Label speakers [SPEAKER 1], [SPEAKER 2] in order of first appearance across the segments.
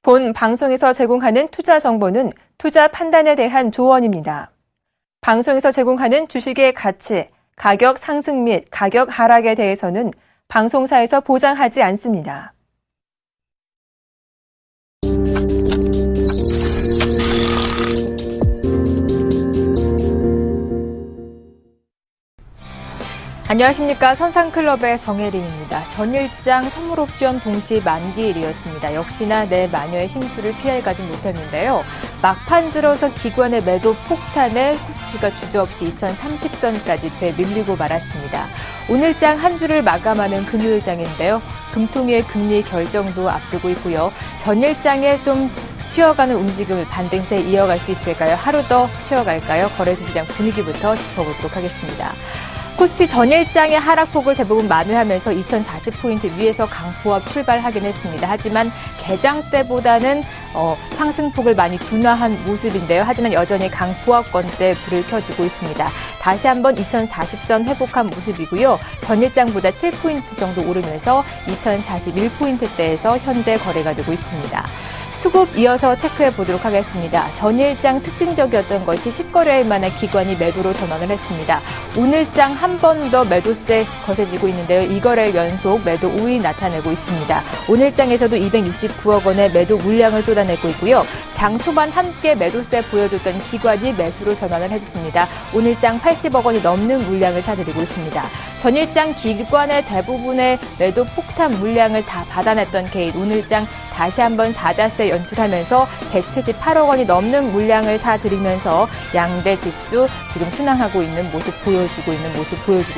[SPEAKER 1] 본 방송에서 제공하는 투자 정보는 투자 판단에 대한 조언입니다. 방송에서 제공하는 주식의 가치, 가격 상승 및 가격 하락에 대해서는 방송사에서 보장하지 않습니다. 안녕하십니까. 선상클럽의 정혜림입니다. 전일장 선물옵션 동시 만기일이었습니다. 역시나 내 마녀의 심수를 피해가지 못했는데요. 막판 들어서 기관의 매도 폭탄에 코스피가 주저없이 2030선까지 되밀리고 말았습니다. 오늘장 한 주를 마감하는 금요일장인데요. 금통위의 금리 결정도 앞두고 있고요. 전일장에 좀 쉬어가는 움직임을 반등세 이어갈 수 있을까요? 하루 더 쉬어갈까요? 거래소 시장 분위기부터 짚어보도록 하겠습니다. 코스피 전일장의 하락폭을 대부분 만회하면서 2040포인트 위에서 강보합 출발하긴 했습니다. 하지만 개장 때보다는 상승폭을 많이 둔화한 모습인데요. 하지만 여전히 강보합권대에 불을 켜주고 있습니다. 다시 한번 2040선 회복한 모습이고요. 전일장보다 7포인트 정도 오르면서 2041포인트대에서 현재 거래가 되고 있습니다. 수급 이어서 체크해 보도록 하겠습니다. 전일장 특징적이었던 것이 10거래일 만에 기관이 매도로 전환을 했습니다. 오늘장 한 번 더 매도세 거세지고 있는데요. 2거래일 연속 매도 우위 나타내고 있습니다. 오늘장에서도 269억 원의 매도 물량을 쏟아내고 있고요. 장 초반 함께 매도세 보여줬던 기관이 매수로 전환을 해줬습니다. 오늘장 80억 원이 넘는 물량을 사들이고 있습니다. 전일장 기관의 대부분의 매도 폭탄 물량을 다 받아냈던 개인 오늘장 다시 한번 사자세 연출하면서 178억 원이 넘는 물량을 사들이면서 양대 지수 지금 순항하고 있는 모습 보여주고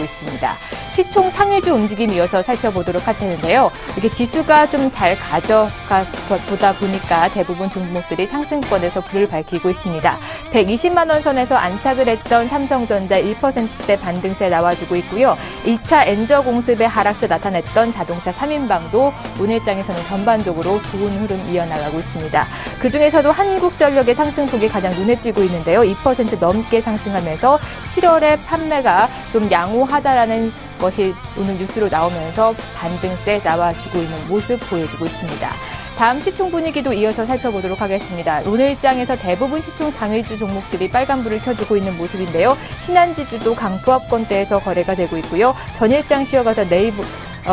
[SPEAKER 1] 있습니다. 시총 상위주 움직임 이어서 살펴보도록 할 텐데요. 이게 지수가 좀 잘 가져가 보다 보니까 대부분 종목들이 상승권에서 불을 밝히고 있습니다. 120만 원 선에서 안착을 했던 삼성전자 1%대 반등세 나와주고 있고요. 2차 엔저 공습의 하락세 나타냈던 자동차 3인방도 오늘장에서는 전반적으로 좋은 흐름 이어나가고 있습니다. 그중에서도 한국전력의 상승폭이 가장 눈에 띄고 있는데요. 2% 넘게 상승하면서 7월에 판매가 좀 양호하다라는 것이 오늘 뉴스로 나오면서 반등세 나와주고 있는 모습 보여주고 있습니다. 다음 시총 분위기도 이어서 살펴보도록 하겠습니다. 오늘장에서 대부분 시총 상위주 종목들이 빨간불을 켜주고 있는 모습인데요. 신한지주도 강보합권대에서 거래가 되고 있고요. 전일장 쉬어가던 네이버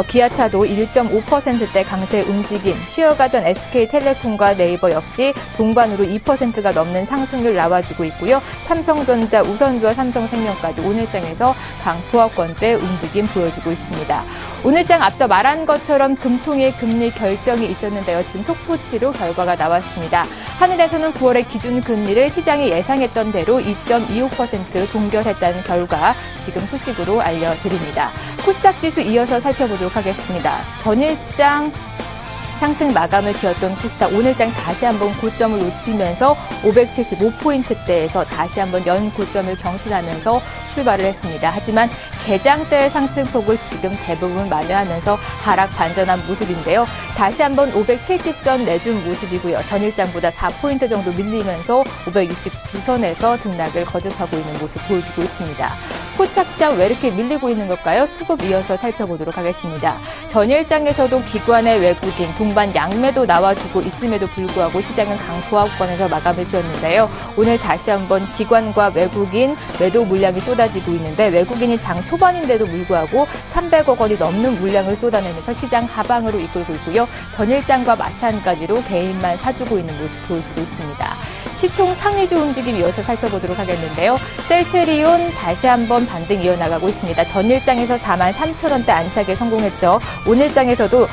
[SPEAKER 1] 기아차도 1.5%대 강세 움직임, 쉬어가던 SK텔레콤과 네이버 역시 동반으로 2%가 넘는 상승률 나와주고 있고요. 삼성전자, 우선주와 삼성생명까지 오늘장에서 강보합권대 움직임 보여주고 있습니다. 오늘장 앞서 말한 것처럼 금통위의 금리 결정이 있었는데요. 지금 속보치로 결과가 나왔습니다. 하늘에서는 9월의 기준금리를 시장이 예상했던 대로 2.25% 동결했다는 결과 지금 소식으로 알려드립니다. 코스닥지수 이어서 살펴보도록 하겠습니다. 전일장 상승 마감을 지었던 코스닥 오늘장 다시 한번 고점을 높이면서 575포인트대에서 다시 한번 연 고점을 경신하면서 출발을 했습니다. 하지만 개장 때의 상승폭을 지금 대부분 만회하면서 하락 반전한 모습인데요. 다시 한번 570선 내준 모습이고요. 전일장보다 4포인트 정도 밀리면서 569선에서 등락을 거듭하고 있는 모습 보여주고 있습니다. 코스닥 시장 왜 이렇게 밀리고 있는 걸까요? 수급 이어서 살펴보도록 하겠습니다. 전일장에서도 기관의 외국인 동반 양매도 나와주고 있음에도 불구하고 시장은 강보합권에서 마감을 지었는데요. 오늘 다시 한번 기관과 외국인 매도 물량이 쏟아지고 있는데 외국인이 장 초반인데도 불구하고 300억 원이 넘는 물량을 쏟아내면서 시장 하방으로 이끌고 있고요. 전일장과 마찬가지로 개인만 사주고 있는 모습 보여주고 있습니다. 시총 상위주 움직임 이어서 살펴보도록 하겠는데요. 셀트리온 다시 한번 반등 이어나가고 있습니다. 전일장에서 43,000원대 안착에 성공했죠. 오늘장에서도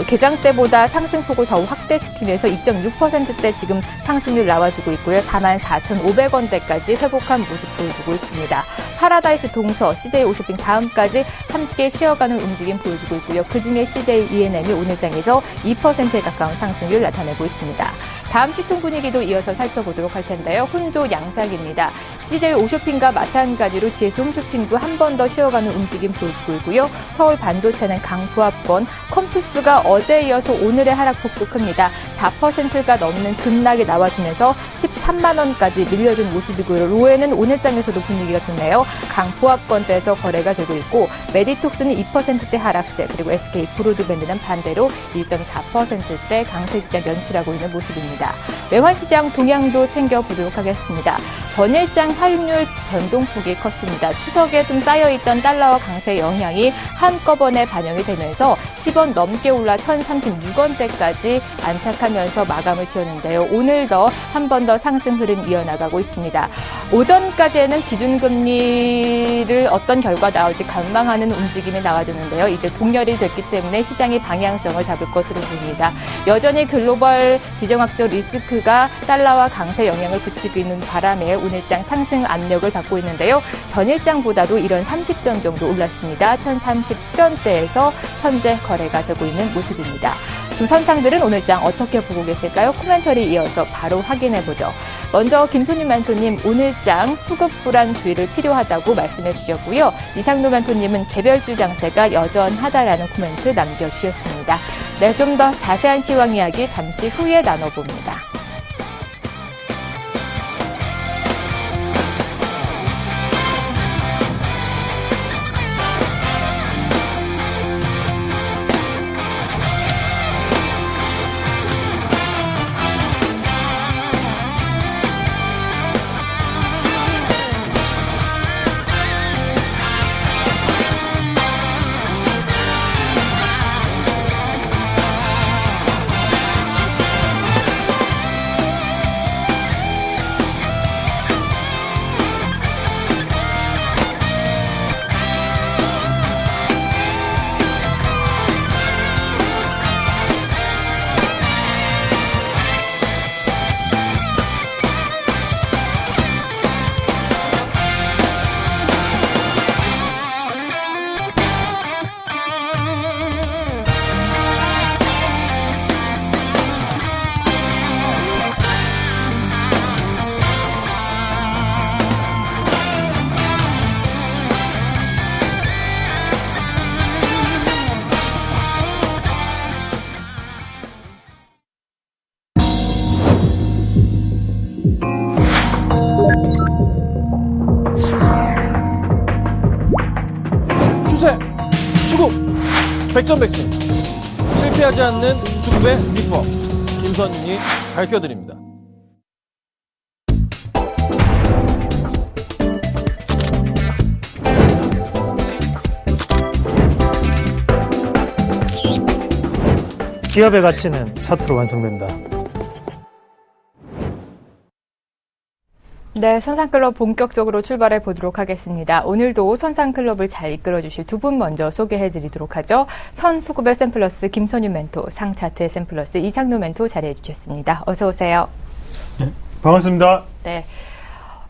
[SPEAKER 1] 개장 때보다 상승폭을 더욱 확대시키면서 2.6%대 지금 상승률 나와주고 있고요. 44,500원대까지 회복한 모습 보여주고 있습니다. 파라다이스 동서, CJ50빙 다음까지 함께 쉬어가는 움직임 보여주고 있고요. 그중에 CJ E&M이 오늘장에서 2%에 가까운 상승률 나타내고 있습니다. 다음 시총 분위기도 이어서 살펴보도록 할 텐데요. 혼조 양상입니다. CJ 홈쇼핑과 마찬가지로 GS 홈쇼핑도 한 번 더 쉬어가는 움직임 보여주고 있고요. 서울 반도체는 강보합권, 컴투스가 어제 이어서 오늘의 하락폭도 큽니다. 4%가 넘는 급락이 나와주면서 13만 원까지 밀려준 모습이고요. 로에는 오늘장에서도 분위기가 좋네요. 강보합권대에서 거래가 되고 있고 메디톡스는 2%대 하락세, 그리고 SK 브로드밴드는 반대로 1.4%대 강세 시장 연출하고 있는 모습입니다. 외환시장 동향도 챙겨보도록 하겠습니다. 전일장 환율 변동폭이 컸습니다. 추석에 좀 쌓여있던 달러와 강세 영향이 한꺼번에 반영이 되면서 10원 넘게 올라 1,036원대까지 안착하면서 마감을 지었는데요. 오늘 더 한 번 더 상승 흐름 이어나가고 있습니다. 오전까지는 기준금리를 어떤 결과 나올지 관망하는 움직임이 나와줬는데요. 이제 동렬이 됐기 때문에 시장이 방향성을 잡을 것으로 보입니다. 여전히 글로벌 지정학적 리스크가 달러와 강세 영향을 붙이고 있는 바람에 오늘장 상승 압력을 받고 있는데요. 전일장보다도 이런 30전 정도 올랐습니다. 1,037원대에서 현재 거래가 되고 있는 모습입니다. 두 선상들은 오늘장 어떻게 보고 계실까요? 코멘터리 이어서 바로 확인해보죠. 먼저 김소님 멘토님, 오늘장 수급 불안 주의를 필요하다고 말씀해 주셨고요. 이상노 멘토님은 개별주 장세가 여전하다라는 코멘트 남겨주셨습니다. 네, 좀 더 자세한 시황 이야기 잠시 후에 나눠봅니다.
[SPEAKER 2] 수급 백전백승, 실패하지 않는 수급의 비법, 김선희 밝혀드립니다.
[SPEAKER 3] 기업의 가치는 차트로 완성된다.
[SPEAKER 1] 네, 선상클럽 본격적으로 출발해 보도록 하겠습니다. 오늘도 선상클럽을 잘 이끌어주실 두 분 먼저 소개해드리도록 하죠. 선수급의 샘플러스 김선윤 멘토, 상차트의 샘플러스 이상노 멘토 자리해 주셨습니다. 어서 오세요.
[SPEAKER 3] 네, 반갑습니다.
[SPEAKER 1] 네.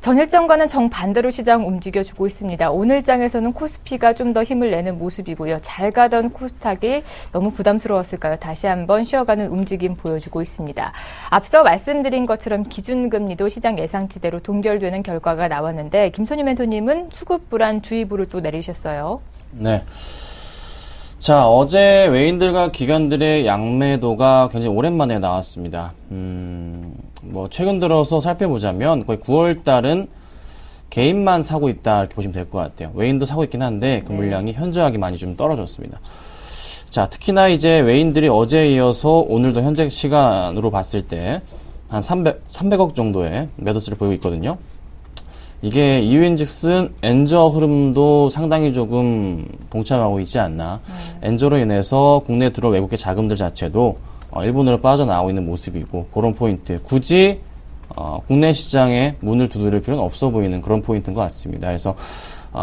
[SPEAKER 1] 전일장과는 정반대로 시장 움직여주고 있습니다. 오늘장에서는 코스피가 좀 더 힘을 내는 모습이고요. 잘 가던 코스닥이 너무 부담스러웠을까요? 다시 한번 쉬어가는 움직임 보여주고 있습니다. 앞서 말씀드린 것처럼 기준금리도 시장 예상치대로 동결되는 결과가 나왔는데 김선희 멘토님은 수급 불안 주의보를 또 내리셨어요.
[SPEAKER 4] 네. 자, 어제 외인들과 기관들의 양매도가 굉장히 오랜만에 나왔습니다. 뭐 최근 들어서 살펴보자면 거의 9월 달은 개인만 사고 있다 이렇게 보시면 될 것 같아요. 외인도 사고 있긴 한데 그 물량이 현저하게 많이 좀 떨어졌습니다. 자, 특히나 이제 외인들이 어제에 이어서 오늘도 현재 시간으로 봤을 때 한 300억 정도의 매도세를 보이고 있거든요. 이게 이유인즉슨 엔저 흐름도 상당히 조금 동참하고 있지 않나. 엔저로 인해서 국내에 들어온 외국계 자금들 자체도 일본으로 빠져나오고 있는 모습이고, 그런 포인트. 굳이 국내 시장에 문을 두드릴 필요는 없어 보이는 그런 포인트인 것 같습니다. 그래서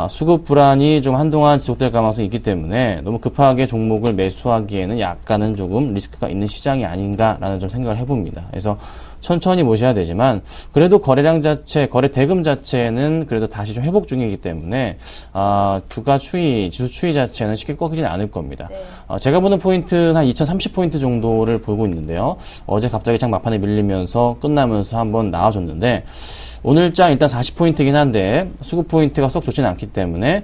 [SPEAKER 4] 수급 불안이 좀 한동안 지속될 가능성이 있기 때문에 너무 급하게 종목을 매수하기에는 약간은 조금 리스크가 있는 시장이 아닌가라는 좀 생각을 해봅니다. 그래서 천천히 보셔야 되지만 그래도 거래량 자체, 거래 대금 자체는 그래도 다시 좀 회복 중이기 때문에 주가 추이, 지수 추이 자체는 쉽게 꺾이지는 않을 겁니다.
[SPEAKER 1] 네.
[SPEAKER 4] 제가 보는 포인트는 한 2030포인트 정도를 보고 있는데요. 어제 갑자기 장 막판에 밀리면서 끝나면서 한번 나와줬는데 오늘장 일단 40포인트긴 한데 수급 포인트가 썩 좋지는 않기 때문에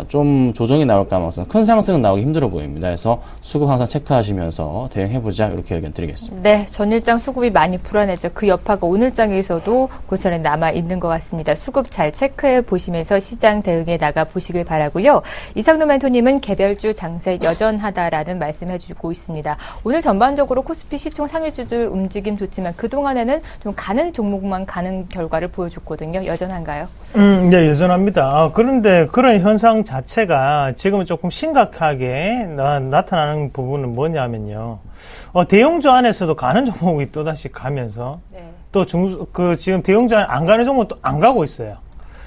[SPEAKER 4] 좀 조정이 나올 가능성, 큰 상승은 나오기 힘들어 보입니다. 그래서 수급 항상 체크하시면서 대응해보자 이렇게 의견 드리겠습니다.
[SPEAKER 1] 네, 전일장 수급이 많이 불안해져 그 여파가 오늘장에서도 고스란히 남아 있는 것 같습니다. 수급 잘 체크해 보시면서 시장 대응에 나가 보시길 바라고요. 이상노 멘토님은 개별주 장세 여전하다라는 말씀해 주고 있습니다. 오늘 전반적으로 코스피 시총 상위주들 움직임 좋지만 그동안에는 좀 가는 종목만 가는 결과를 보여줬거든요. 여전한가요?
[SPEAKER 3] 네, 여전합니다. 그런데 그런 현상 자체가 지금은 조금 심각하게 나타나는 부분은 뭐냐면요. 대형주 안에서도 가는 종목이 또다시 가면서
[SPEAKER 1] 네.
[SPEAKER 3] 또 지금 대형주 안에 안 가는 종목도 안 가고 있어요.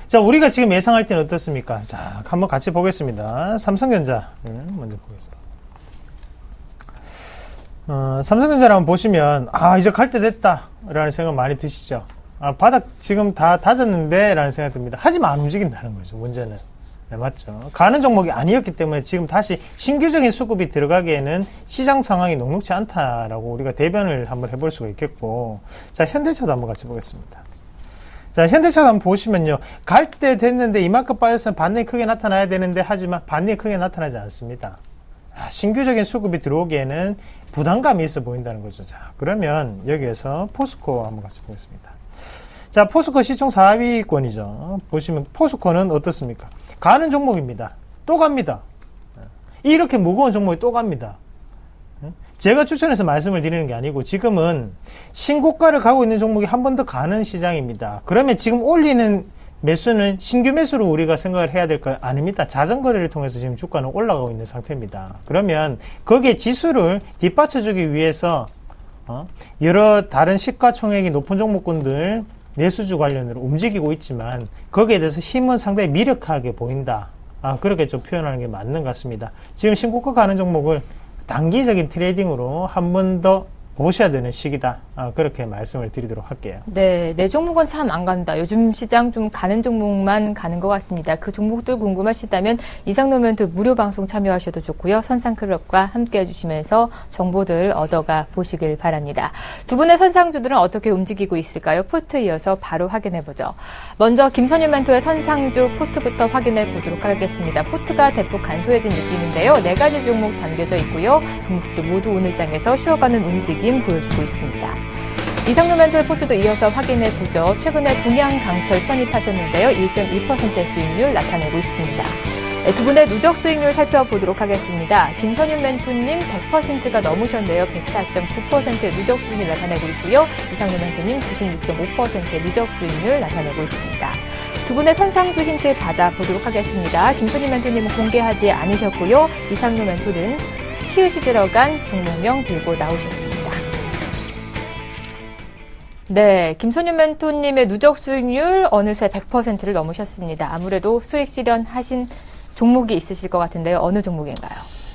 [SPEAKER 3] 자, 우리가 지금 예상할 때는 어떻습니까? 자, 한번 같이 보겠습니다. 삼성전자 먼저 보겠습니다. 삼성전자를 한번 보시면 이제 갈 때 됐다 라는 생각 많이 드시죠? 바닥 지금 다 다졌는데 라는 생각이 듭니다. 하지만 안 움직인다는 거죠, 문제는. 네, 맞죠. 가는 종목이 아니었기 때문에 지금 다시 신규적인 수급이 들어가기에는 시장 상황이 녹록지 않다라고 우리가 대변을 한번 해볼 수가 있겠고, 자, 현대차도 한번 같이 보겠습니다. 자, 현대차도 한번 보시면요. 갈 때 됐는데 이만큼 빠졌으면 반등이 크게 나타나야 되는데 하지만 반등이 크게 나타나지 않습니다. 신규적인 수급이 들어오기에는 부담감이 있어 보인다는 거죠. 자, 그러면 여기에서 포스코 한번 같이 보겠습니다. 자, 포스코 시총 4위권이죠. 보시면 포스코는 어떻습니까? 가는 종목입니다. 또 갑니다. 이렇게 무거운 종목이 또 갑니다. 제가 추천해서 말씀을 드리는 게 아니고 지금은 신고가를 가고 있는 종목이 한 번 더 가는 시장입니다. 그러면 지금 올리는 매수는 신규 매수로 우리가 생각을 해야 될 거 아닙니다. 자전거래를 통해서 지금 주가는 올라가고 있는 상태입니다. 그러면 거기에 지수를 뒷받쳐주기 위해서 여러 다른 시가총액이 높은 종목군들 내수주 관련으로 움직이고 있지만 거기에 대해서 힘은 상당히 미력하게 보인다. 그렇게 좀 표현하는 게 맞는 것 같습니다. 지금 신고가 가는 종목을 단기적인 트레이딩으로 한 번 더 보셔야 되는 시기다. 그렇게 말씀을 드리도록 할게요.
[SPEAKER 1] 네, 내 종목은 참 안 간다. 요즘 시장 좀 가는 종목만 가는 것 같습니다. 그 종목들 궁금하시다면 이상노 멘토 무료 방송 참여하셔도 좋고요. 선상클럽과 함께 해주시면서 정보들 얻어가 보시길 바랍니다. 두 분의 선상주들은 어떻게 움직이고 있을까요? 포트 이어서 바로 확인해보죠. 먼저 김선윤 멘토의 선상주 포트부터 확인해 보도록 하겠습니다. 포트가 대폭 간소해진 느낌인데요. 4가지 종목 담겨져 있고요. 종목들 모두 오늘 장에서 쉬어가는 움직임 보여주고 있습니다. 이상노 멘토의 포트도 이어서 확인해 보죠. 최근에 동양강철 편입하셨는데요. 1.2%의 수익률 나타내고 있습니다. 네, 두 분의 누적 수익률 살펴보도록 하겠습니다. 김선윤 멘토님 100%가 넘으셨네요. 104.9%의 누적 수익률 나타내고 있고요. 이상노 멘토님 96.5%의 누적 수익률 나타내고 있습니다. 두 분의 선상주 힌트 받아보도록 하겠습니다. 김선윤 멘토님은 공개하지 않으셨고요. 이상노 멘토는 키읔이 들어간 종목명 들고 나오셨습니다. 네, 김선윤 멘토님의 누적 수익률 어느새 100%를 넘으셨습니다. 아무래도 수익 실현하신 종목이 있으실 것 같은데요. 어느 종목인가요?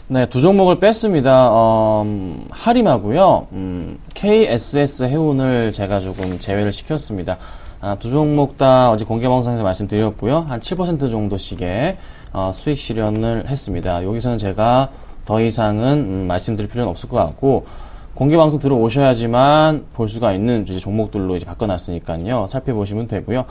[SPEAKER 4] 네, 두 종목을 뺐습니다. 하림하고요. KSS 해운을 제가 조금 제외를 시켰습니다. 두 종목 다 어제 공개방송에서 말씀드렸고요. 한 7% 정도씩의 수익 실현을 했습니다. 여기서는 제가 더 이상은 말씀드릴 필요는 없을 것 같고, 공개방송 들어오셔야지만 볼 수가 있는 이제 종목들로 이제 바꿔놨으니까요. 살펴보시면 되고요.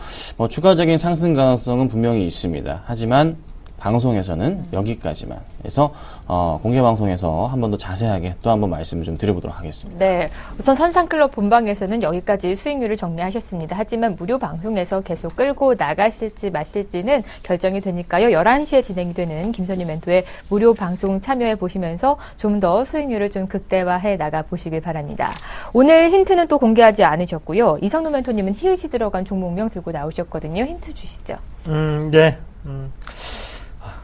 [SPEAKER 4] 추가적인 상승 가능성은 분명히 있습니다. 하지만 방송에서는 여기까지만 해서 공개방송에서 한 번 더 자세하게 또 한 번 말씀을 좀 드려보도록 하겠습니다.
[SPEAKER 1] 네, 우선 선상클럽 본방에서는 여기까지 수익률을 정리하셨습니다. 하지만 무료 방송에서 계속 끌고 나가실지 마실지는 결정이 되니까요. 11시에 진행이 되는 김선윤 멘토의 무료 방송 참여해 보시면서 좀 더 수익률을 좀 극대화해 나가 보시길 바랍니다. 오늘 힌트는 또 공개하지 않으셨고요. 이상노 멘토님은 히읗이 들어간 종목명 들고 나오셨거든요. 힌트 주시죠.
[SPEAKER 3] 네.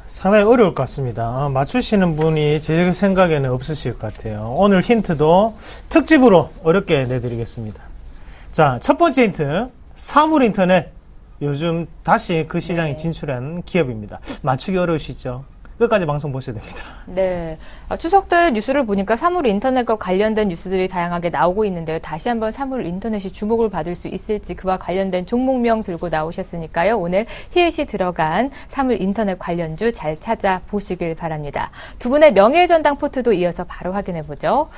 [SPEAKER 3] 상당히 어려울 것 같습니다. 맞추시는 분이 제 생각에는 없으실 것 같아요. 오늘 힌트도 특집으로 어렵게 내드리겠습니다. 자, 첫 번째 힌트. 사물인터넷. 요즘 다시 그 시장에 진출한 기업입니다. 맞추기 어려우시죠? 끝까지 방송 보셔야 됩니다.
[SPEAKER 1] 네. 추석 때 뉴스를 보니까 사물 인터넷과 관련된 뉴스들이 다양하게 나오고 있는데요. 다시 한번 사물 인터넷이 주목을 받을 수 있을지 그와 관련된 종목명 들고 나오셨으니까요. 오늘 히읗이 들어간 사물 인터넷 관련주 잘 찾아보시길 바랍니다. 두 분의 명예전당 포트도 이어서 바로 확인해보죠.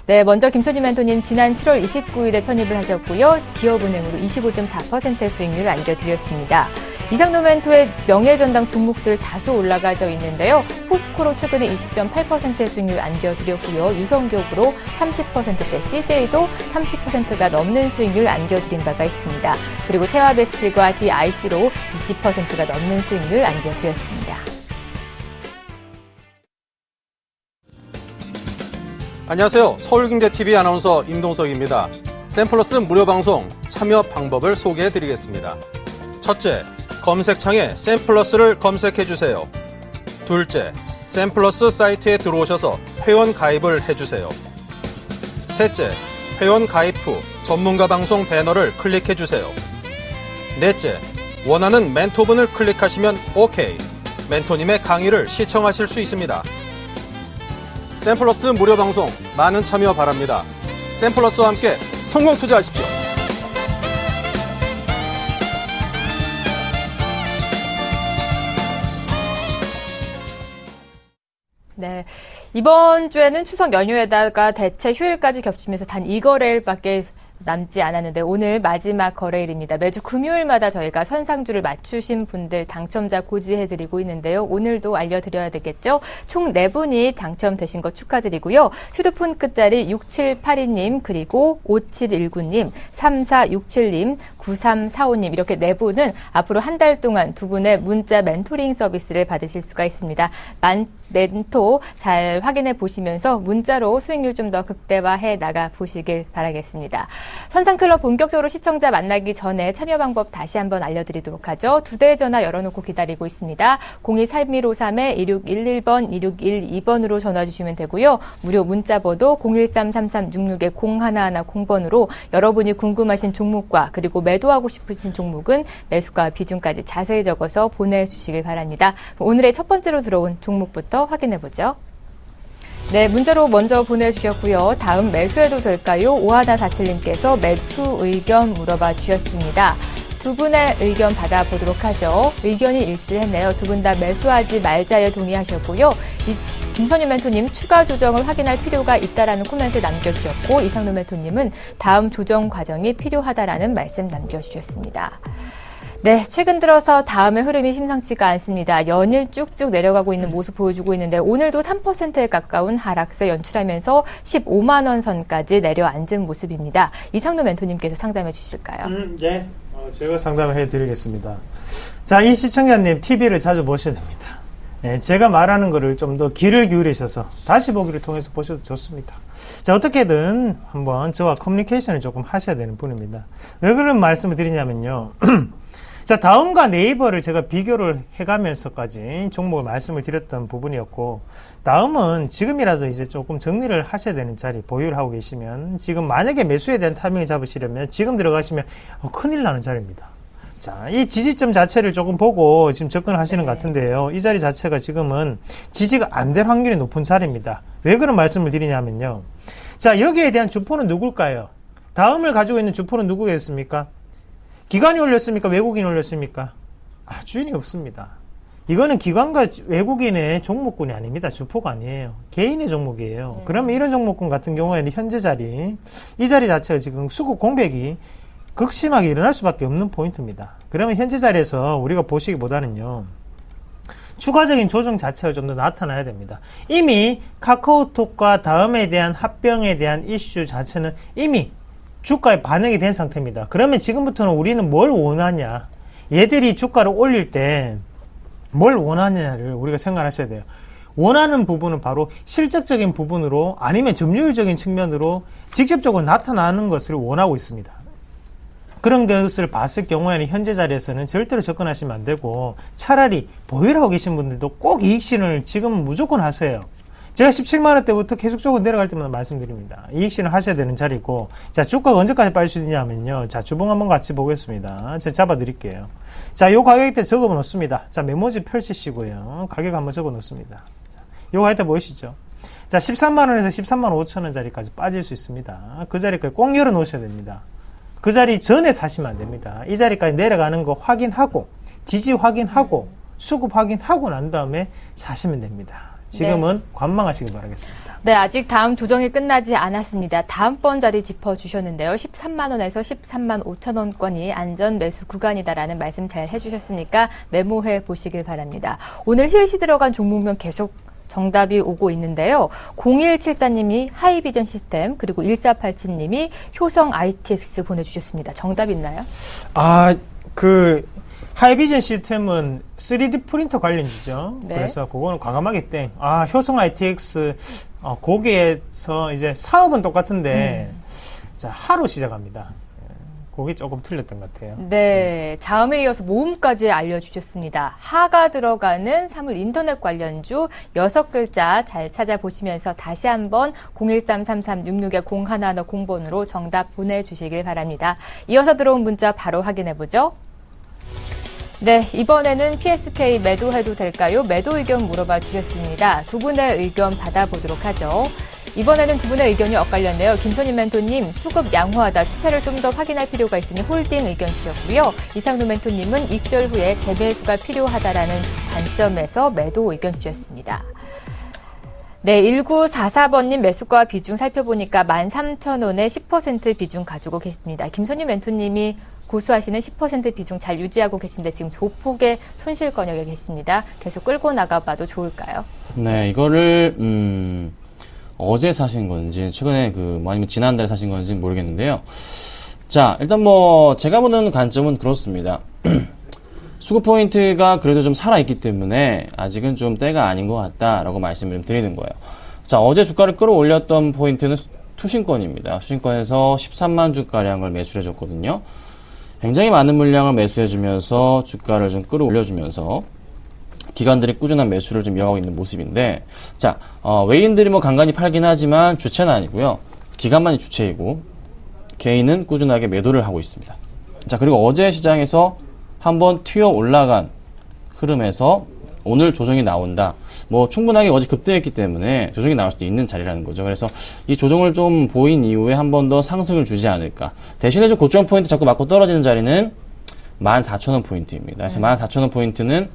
[SPEAKER 1] 네, 먼저 김선윤 멘토님 지난 7월 29일에 편입을 하셨고요. 기업은행으로 25.4%의 수익률을 안겨드렸습니다. 이상노멘토의 명예전당 종목들 다수 올라가져 있는데요. 포스코로 최근에 20.8%의 수익률 안겨드렸고요. 유성기업으로 30%대, CJ도 30%가 넘는 수익률 안겨드린 바가 있습니다. 그리고 세화베스트과 DIC로 20%가 넘는 수익률 안겨드렸습니다.
[SPEAKER 2] 안녕하세요. 서울경제TV 아나운서 임동석입니다. 샘플러스 무료 방송 참여 방법을 소개해드리겠습니다. 첫째, 검색창에 샘플러스를 검색해주세요. 둘째, 샘플러스 사이트에 들어오셔서 회원 가입을 해주세요. 셋째, 회원 가입 후 전문가 방송 배너를 클릭해주세요. 넷째, 원하는 멘토분을 클릭하시면 OK. 멘토님의 강의를 시청하실 수 있습니다. 샘플러스 무료 방송 많은 참여 바랍니다. 샘플러스와 함께 성공 투자하십시오.
[SPEAKER 1] 네. 이번 주에는 추석 연휴에다가 대체 휴일까지 겹치면서 단 2거래일밖에 남지 않았는데 오늘 마지막 거래일입니다. 매주 금요일마다 저희가 선상주를 맞추신 분들 당첨자 고지해드리고 있는데요. 오늘도 알려드려야 되겠죠? 총 4분이 당첨되신 거 축하드리고요. 휴대폰 끝자리 6782님, 그리고 5719님, 3467님, 9345님 이렇게 4분은 앞으로 한 달 동안 두 분의 문자 멘토링 서비스를 받으실 수가 있습니다. 멘토 잘 확인해 보시면서 문자로 수익률 좀 더 극대화해 나가 보시길 바라겠습니다. 선상클럽 본격적으로 시청자 만나기 전에 참여 방법 다시 한번 알려드리도록 하죠. 2대의 전화 열어놓고 기다리고 있습니다. 023153-2611번, 2612번으로 전화 주시면 되고요. 무료 문자번호 013-3366-0110번으로 여러분이 궁금하신 종목과 그리고 매도하고 싶으신 종목은 매수가 비중까지 자세히 적어서 보내주시길 바랍니다. 오늘의 첫 번째로 들어온 종목부터 확인해보죠. 네, 문자로 먼저 보내주셨고요. 다음 매수해도 될까요? 5147님께서 매수 의견 물어봐 주셨습니다. 두 분의 의견 받아보도록 하죠. 의견이 일치를 했네요. 두 분 다 매수하지 말자에 동의하셨고요. 김선유 멘토님 추가 조정을 확인할 필요가 있다라는 코멘트 남겨주셨고 이상노 멘토님은 다음 조정 과정이 필요하다라는 말씀 남겨주셨습니다. 네, 최근 들어서 다음의 흐름이 심상치가 않습니다. 연일 쭉쭉 내려가고 있는 모습 보여주고 있는데 오늘도 3%에 가까운 하락세 연출하면서 15만 원 선까지 내려앉은 모습입니다. 이상노 멘토님께서 상담해 주실까요?
[SPEAKER 3] 네, 제가 상담을 해드리겠습니다. 자, 이 시청자님 TV를 자주 보셔야 됩니다. 네, 제가 말하는 거를 좀 더 귀를 기울이셔서 다시 보기를 통해서 보셔도 좋습니다. 자, 어떻게든 한번 저와 커뮤니케이션을 조금 하셔야 되는 분입니다. 왜 그런 말씀을 드리냐면요. 자, 다음과 네이버를 제가 비교를 해가면서까지 종목을 말씀을 드렸던 부분이었고, 다음은 지금이라도 이제 조금 정리를 하셔야 되는 자리 보유를 하고 계시면, 지금 만약에 매수에 대한 타이밍을 잡으시려면 지금 들어가시면 큰일 나는 자리입니다. 자, 이 지지점 자체를 조금 보고 지금 접근을 하시는 것 같은데요. 이 자리 자체가 지금은 지지가 안 될 확률이 높은 자리입니다. 왜 그런 말씀을 드리냐면요. 자, 여기에 대한 주포는 누굴까요? 다음을 가지고 있는 주포는 누구겠습니까? 기관이 올렸습니까? 외국인이 올렸습니까? 주인이 없습니다. 이거는 기관과 외국인의 종목군이 아닙니다. 주포가 아니에요. 개인의 종목이에요. 그러면 이런 종목군 같은 경우에는 현재 자리, 이 자리 자체가 지금 수급 공백이 극심하게 일어날 수밖에 없는 포인트입니다. 그러면 현재 자리에서 우리가 보시기보다는요, 추가적인 조정 자체가 좀 더 나타나야 됩니다. 이미 카카오톡과 다음에 대한 합병에 대한 이슈 자체는 이미 주가에 반영이 된 상태입니다. 그러면 지금부터는 우리는 뭘 원하냐, 얘들이 주가를 올릴 때 뭘 원하냐를 우리가 생각하셔야 돼요. 원하는 부분은 바로 실적적인 부분으로 아니면 점유율적인 측면으로 직접적으로 나타나는 것을 원하고 있습니다. 그런 것을 봤을 경우에는 현재 자리에서는 절대로 접근하시면 안 되고, 차라리 보유를 하고 계신 분들도 꼭 이익실현을 지금은 무조건 하세요. 제가 17만원 때부터 계속적으로 내려갈 때마다 말씀드립니다. 이익실현 하셔야 되는 자리고, 자, 주가가 언제까지 빠질 수 있냐면요. 자, 주봉 한번 같이 보겠습니다. 제가 잡아 드릴게요. 자, 요 가격대 적어 놓습니다. 자, 메모지 펼치시고요. 가격 한번 적어 놓습니다. 자, 요 가격대 보이시죠? 자, 13만원에서 13만 5천원 자리까지 빠질 수 있습니다. 그 자리까지 꼭 열어 놓으셔야 됩니다. 그 자리 전에 사시면 안 됩니다. 이 자리까지 내려가는 거 확인하고, 지지 확인하고, 수급 확인하고 난 다음에 사시면 됩니다. 지금은 관망하시기 바라겠습니다.
[SPEAKER 1] 네, 아직 다음 조정이 끝나지 않았습니다. 다음번 자리 짚어주셨는데요. 13만 원에서 13만 5천 원권이 안전 매수 구간이다라는 말씀 잘 해주셨으니까 메모해 보시길 바랍니다. 오늘 히읗이 들어간 종목명 계속 정답이 오고 있는데요. 0174님이 하이비전 시스템, 그리고 1487님이 효성 ITX 보내주셨습니다. 정답 있나요?
[SPEAKER 3] 하이비전 시스템은 3D 프린터 관련주죠.
[SPEAKER 1] 네.
[SPEAKER 3] 그래서 그거는 과감하게 땡. 효성 ITX, 거기에서 이제 사업은 똑같은데, 자, 하로 시작합니다. 그게 조금 틀렸던 것 같아요.
[SPEAKER 1] 네, 자음에 이어서 모음까지 알려주셨습니다. 하가 들어가는 사물 인터넷 관련주 6글자 잘 찾아보시면서 다시 한번 0133366-0110번으로 정답 보내주시길 바랍니다. 이어서 들어온 문자 바로 확인해보죠. 네, 이번에는 PSK 매도해도 될까요? 매도 의견 물어봐 주셨습니다. 두 분의 의견 받아보도록 하죠. 이번에는 두 분의 의견이 엇갈렸네요. 김선희 멘토님, 수급 양호하다. 추세를 좀 더 확인할 필요가 있으니 홀딩 의견 주셨고요. 이상루 멘토님은 입절 후에 재매수가 필요하다라는 관점에서 매도 의견 주셨습니다. 네, 1944번님 매수가 비중 살펴보니까 13,000원에 10% 비중 가지고 계십니다. 김선희 멘토님이 고수하시는 10% 비중 잘 유지하고 계신데 지금 조폭의 손실 권역에 계십니다. 계속 끌고 나가봐도 좋을까요?
[SPEAKER 4] 네, 이거를 어제 사신 건지 최근에 아니면 지난달에 사신 건지 모르겠는데요. 자, 일단 제가 보는 관점은 그렇습니다. 수급 포인트가 그래도 좀 살아있기 때문에 아직은 좀 때가 아닌 것 같다라고 말씀을 좀 드리는 거예요. 자, 어제 주가를 끌어올렸던 포인트는 투신권입니다. 투신권에서 13만 주가량을 매수해줬거든요. 굉장히 많은 물량을 매수해주면서 주가를 좀 끌어올려주면서 기관들이 꾸준한 매수를 좀 이어가고 있는 모습인데, 자, 외인들이 간간히 팔긴 하지만 주체는 아니고요. 기관만이 주체이고 개인은 꾸준하게 매도를 하고 있습니다. 자, 그리고 어제 시장에서 한번 튀어 올라간 흐름에서 오늘 조정이 나온다. 충분하게 어제 급등했기 때문에 조정이 나올 수도 있는 자리라는 거죠. 그래서 이 조정을 좀 보인 이후에 한 번 더 상승을 주지 않을까. 대신에 좀 고점 포인트 자꾸 맞고 떨어지는 자리는 14,000원 포인트입니다. 그래서 14,000원 포인트는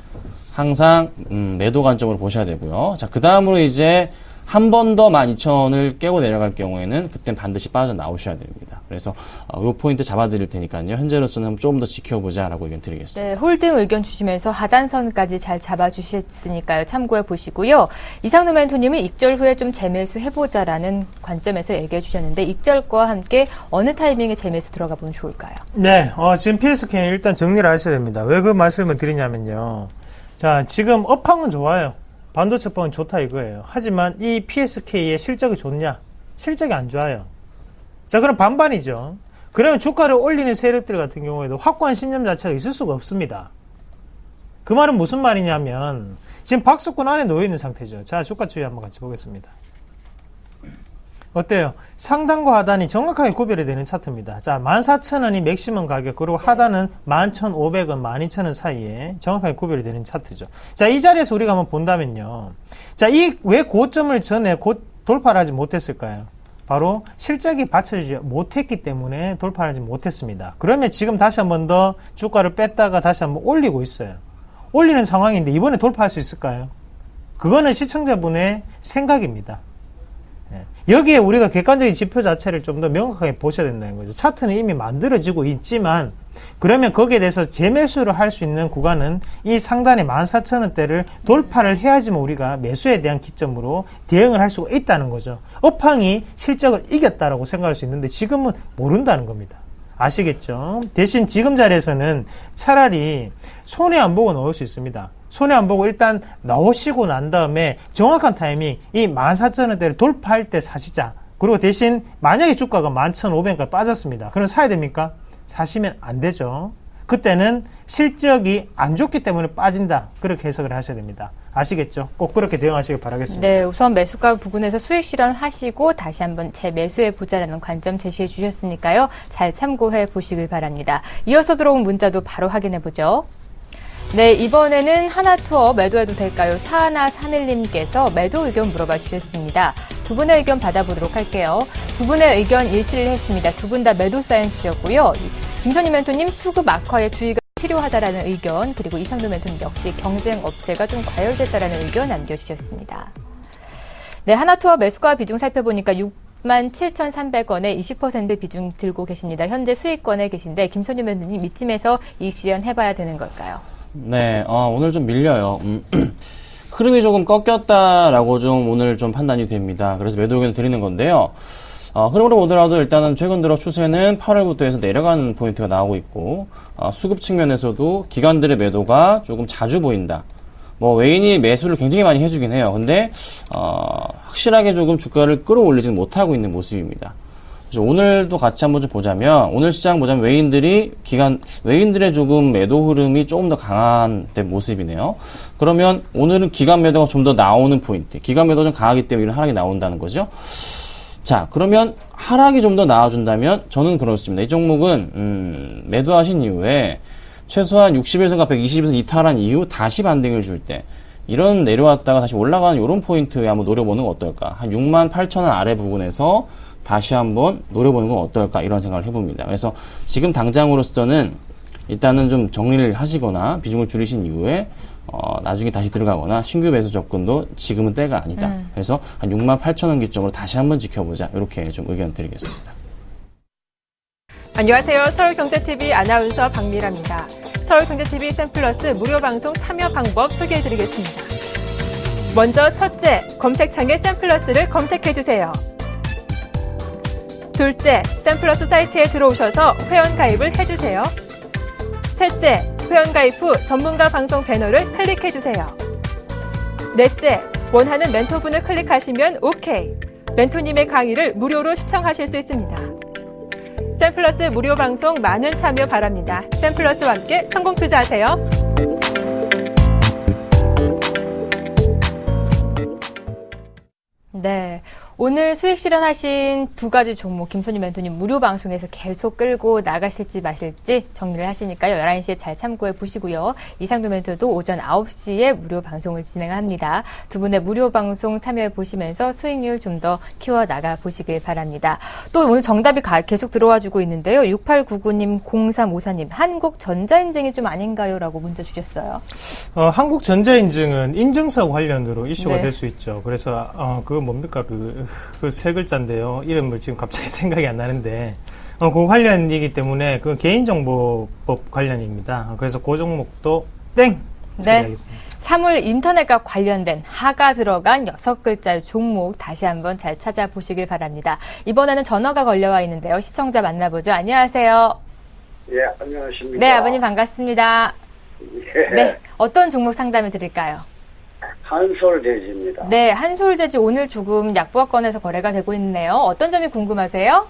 [SPEAKER 4] 항상 매도 관점으로 보셔야 되고요. 자, 그 다음으로 이제 한 번 더 12,000원을 깨고 내려갈 경우에는 그땐 반드시 빠져나오셔야 됩니다. 그래서 이 포인트 잡아드릴 테니까요. 현재로서는 조금 더 지켜보자라고 의견 드리겠습니다.
[SPEAKER 1] 네, 홀딩 의견 주시면서 하단선까지 잘 잡아주셨으니까요. 참고해 보시고요. 이상루 멘토님은 입절 후에 좀 재매수 해보자라는 관점에서 얘기해 주셨는데 입절과 함께 어느 타이밍에 재매수 들어가 보면 좋을까요?
[SPEAKER 3] 네, 지금 PSK는 일단 정리를 하셔야 됩니다. 왜 그 말씀을 드리냐면요. 자, 지금 업황은 좋아요. 반도체법은 좋다 이거예요. 하지만 이 PSK의 실적이 좋냐? 실적이 안 좋아요. 자, 그럼 반반이죠. 그러면 주가를 올리는 세력들 같은 경우에도 확고한 신념 자체가 있을 수가 없습니다. 그 말은 무슨 말이냐면 지금 박스권 안에 놓여있는 상태죠. 자, 주가 추이 한번 같이 보겠습니다. 어때요? 상단과 하단이 정확하게 구별이 되는 차트입니다. 자, 14,000원이 맥시멈 가격, 그리고 하단은 11,500원, 12,000원 사이에 정확하게 구별이 되는 차트죠. 자, 이 자리에서 우리가 한번 본다면요. 자, 왜 고점을 전에 돌파를 하지 못했을까요? 바로 실적이 받쳐주지 못했기 때문에 돌파를 하지 못했습니다. 그러면 지금 다시 한번 더 주가를 뺐다가 다시 한번 올리고 있어요. 올리는 상황인데 이번에 돌파할 수 있을까요? 그거는 시청자분의 생각입니다. 여기에 우리가 객관적인 지표 자체를 좀 더 명확하게 보셔야 된다는 거죠. 차트는 이미 만들어지고 있지만 그러면 거기에 대해서 재매수를 할 수 있는 구간은 이 상단의 14,000원대를 돌파를 해야지만 우리가 매수에 대한 기점으로 대응을 할 수가 있다는 거죠. 업황이 실적을 이겼다라고 생각할 수 있는데 지금은 모른다는 겁니다. 아시겠죠? 대신 지금 자리에서는 차라리 손해 안 보고 넣을 수 있습니다. 손해 안 보고 일단 나오시고 난 다음에 정확한 타이밍, 이 14,000원대를 돌파할 때 사시자. 그리고 대신 만약에 주가가 11,500원까지 빠졌습니다. 그럼 사야 됩니까? 사시면 안 되죠. 그때는 실적이 안 좋기 때문에 빠진다. 그렇게 해석을 하셔야 됩니다. 아시겠죠? 꼭 그렇게 대응하시길 바라겠습니다.
[SPEAKER 1] 네, 우선 매수가 부근에서 수익 실현하시고 다시 한번 재매수해 보자라는 관점 제시해 주셨으니까요. 잘 참고해 보시길 바랍니다. 이어서 들어온 문자도 바로 확인해 보죠. 네, 이번에는 하나투어 매도해도 될까요? 4131님께서 매도 의견 물어봐 주셨습니다. 두 분의 의견 받아보도록 할게요. 두 분의 의견 일치를 했습니다. 두 분 다 매도 사인 주셨고요. 김선희 멘토님 수급 악화에 주의가 필요하다라는 의견, 그리고 이상도 멘토님 역시 경쟁 업체가 좀 과열됐다라는 의견 남겨주셨습니다. 네, 하나투어 매수가 비중 살펴보니까 67,300원에 20% 비중 들고 계십니다. 현재 수익권에 계신데 김선유 매도님 이쯤에서 이익 실현해봐야 되는 걸까요?
[SPEAKER 4] 네, 오늘 좀 밀려요. 흐름이 조금 꺾였다라고 좀 오늘 좀 판단이 됩니다. 그래서 매도 의견을 드리는 건데요. 흐름으로 보더라도 일단은 최근 들어 추세는 8월부터 해서 내려가는 포인트가 나오고 있고, 수급 측면에서도 기관들의 매도가 조금 자주 보인다. 뭐 외인이 매수를 굉장히 많이 해주긴 해요. 근데 확실하게 조금 주가를 끌어올리지는 못하고 있는 모습입니다. 그래서 오늘도 같이 한번 좀 보자면, 오늘 시장 보자면 외인들의 조금 매도 흐름이 조금 더 강한 모습이네요. 그러면 오늘은 기관 매도가 좀 더 나오는 포인트, 기관 매도가 좀 강하기 때문에 이런 하락이 나온다는 거죠. 자, 그러면 하락이 좀 더 나와준다면 저는 그렇습니다. 이 종목은 매도하신 이후에 최소한 60에서 120에서 이탈한 이후 다시 반등을 줄 때, 이런 내려왔다가 다시 올라가는 이런 포인트에 한번 노려보는 건 어떨까? 한 68,000원 아래 부분에서 다시 한번 노려보는 건 어떨까? 이런 생각을 해봅니다. 그래서 지금 당장으로서는 일단은 좀 정리를 하시거나 비중을 줄이신 이후에 나중에 다시 들어가거나 신규 매수 접근도 지금은 때가 아니다. 그래서 한 68,000원 기점으로 다시 한번 지켜보자. 이렇게 좀 의견 드리겠습니다.
[SPEAKER 1] 안녕하세요. 서울경제TV 아나운서 박미라입니다. 서울경제TV 샘플러스 무료 방송 참여 방법 소개해드리겠습니다. 먼저 첫째, 검색창에 샘플러스를 검색해주세요. 둘째, 샘플러스 사이트에 들어오셔서 회원 가입을 해주세요. 셋째, 회원 가입 후 전문가 방송 배너를 클릭해주세요. 넷째, 원하는 멘토분을 클릭하시면 OK. 멘토님의 강의를 무료로 시청하실 수 있습니다. 샘플러스 무료 방송 많은 참여 바랍니다. 샘플러스와 함께 성공 투자하세요. 네. 오늘 수익 실현하신 두 가지 종목 김선유 멘토님 무료 방송에서 계속 끌고 나가실지 마실지 정리를 하시니까요. 11시에 잘 참고해 보시고요. 이상도 멘토도 오전 9시에 무료 방송을 진행합니다. 두 분의 무료 방송 참여해 보시면서 수익률 좀 더 키워 나가 보시길 바랍니다. 또 오늘 정답이 계속 들어와 주고 있는데요. 6899님, 0354님, 한국전자인증이 좀 아닌가요? 라고 문자 주셨어요.
[SPEAKER 3] 한국전자인증은 인증서 관련으로 이슈가
[SPEAKER 1] 네.
[SPEAKER 3] 될 수 있죠. 그래서 그거 뭡니까? 그 세 글자인데요. 이름을 지금 갑자기 생각이 안 나는데 그 관련이기 때문에 그 개인정보법 관련입니다. 그래서 그 종목도 땡!
[SPEAKER 1] 네.
[SPEAKER 3] 처리하겠습니다.
[SPEAKER 1] 사물 인터넷과 관련된 하가 들어간 6글자의 종목 다시 한번 잘 찾아보시길 바랍니다. 이번에는 전화가 걸려와 있는데요. 시청자 만나보죠. 안녕하세요.
[SPEAKER 5] 예, 안녕하십니까.
[SPEAKER 1] 네, 아버님 반갑습니다.
[SPEAKER 5] 예,
[SPEAKER 1] 네, 어떤 종목 상담을 드릴까요?
[SPEAKER 5] 한솔돼지입니다.
[SPEAKER 1] 네, 한솔제주 오늘 조금 약보합권에서 거래가 되고 있네요. 어떤 점이 궁금하세요?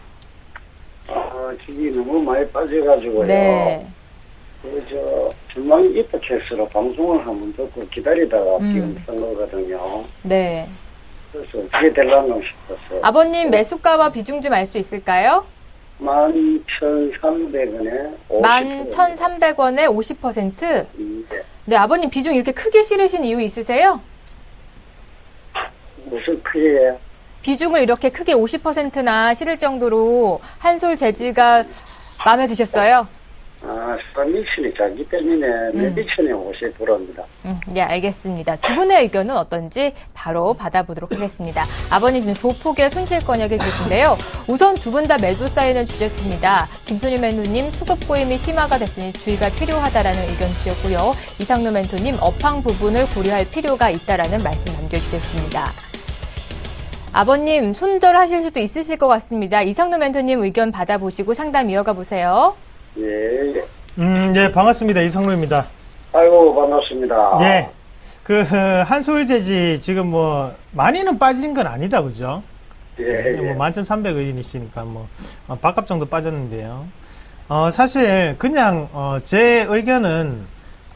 [SPEAKER 5] 지금 너무 많이 빠져가지고요.
[SPEAKER 1] 네.
[SPEAKER 5] 전망 이퍼캐스로 방송을 한번 듣고 기다리다가 지금 쓴 거거든요.
[SPEAKER 1] 네.
[SPEAKER 5] 그래서 어떻게 되려나 싶었어요.
[SPEAKER 1] 아버님 매수가와 비중 좀 알 수 있을까요?
[SPEAKER 5] 11,300원에 50%.
[SPEAKER 1] 11,300원에 50%?
[SPEAKER 5] 예.
[SPEAKER 1] 네, 아버님 비중 이렇게 크게 실으신 이유 있으세요?
[SPEAKER 5] 무슨 크게
[SPEAKER 1] 비중을 이렇게 크게 50%나 실을 정도로 한솔 재즈가 마음에 드셨어요?
[SPEAKER 5] 미션이 자기 때문에 미션이 50%입니다.
[SPEAKER 1] 네, 알겠습니다. 두 분의 의견은 어떤지 바로 받아보도록 하겠습니다. 아버님 지금 소폭의 손실권역에 계신데요. 우선 두 분 다 매도 사인을 주셨습니다. 김선유 멘토님 수급 고임이 심화가 됐으니 주의가 필요하다라는 의견 주셨고요. 이상노 멘토님 업황 부분을 고려할 필요가 있다라는 말씀 남겨주셨습니다. 아버님 손절하실 수도 있으실 것 같습니다. 이상노 멘토님 의견 받아보시고 상담 이어가 보세요.
[SPEAKER 5] 예.
[SPEAKER 3] 네, 반갑습니다. 이상로입니다.
[SPEAKER 5] 아이고, 반갑습니다.
[SPEAKER 3] 예. 한솔재지 지금 많이는 빠진 건 아니다, 그죠?
[SPEAKER 5] 예.
[SPEAKER 3] 11,300원이시니까 반값 정도 빠졌는데요. 사실 그냥 제 의견은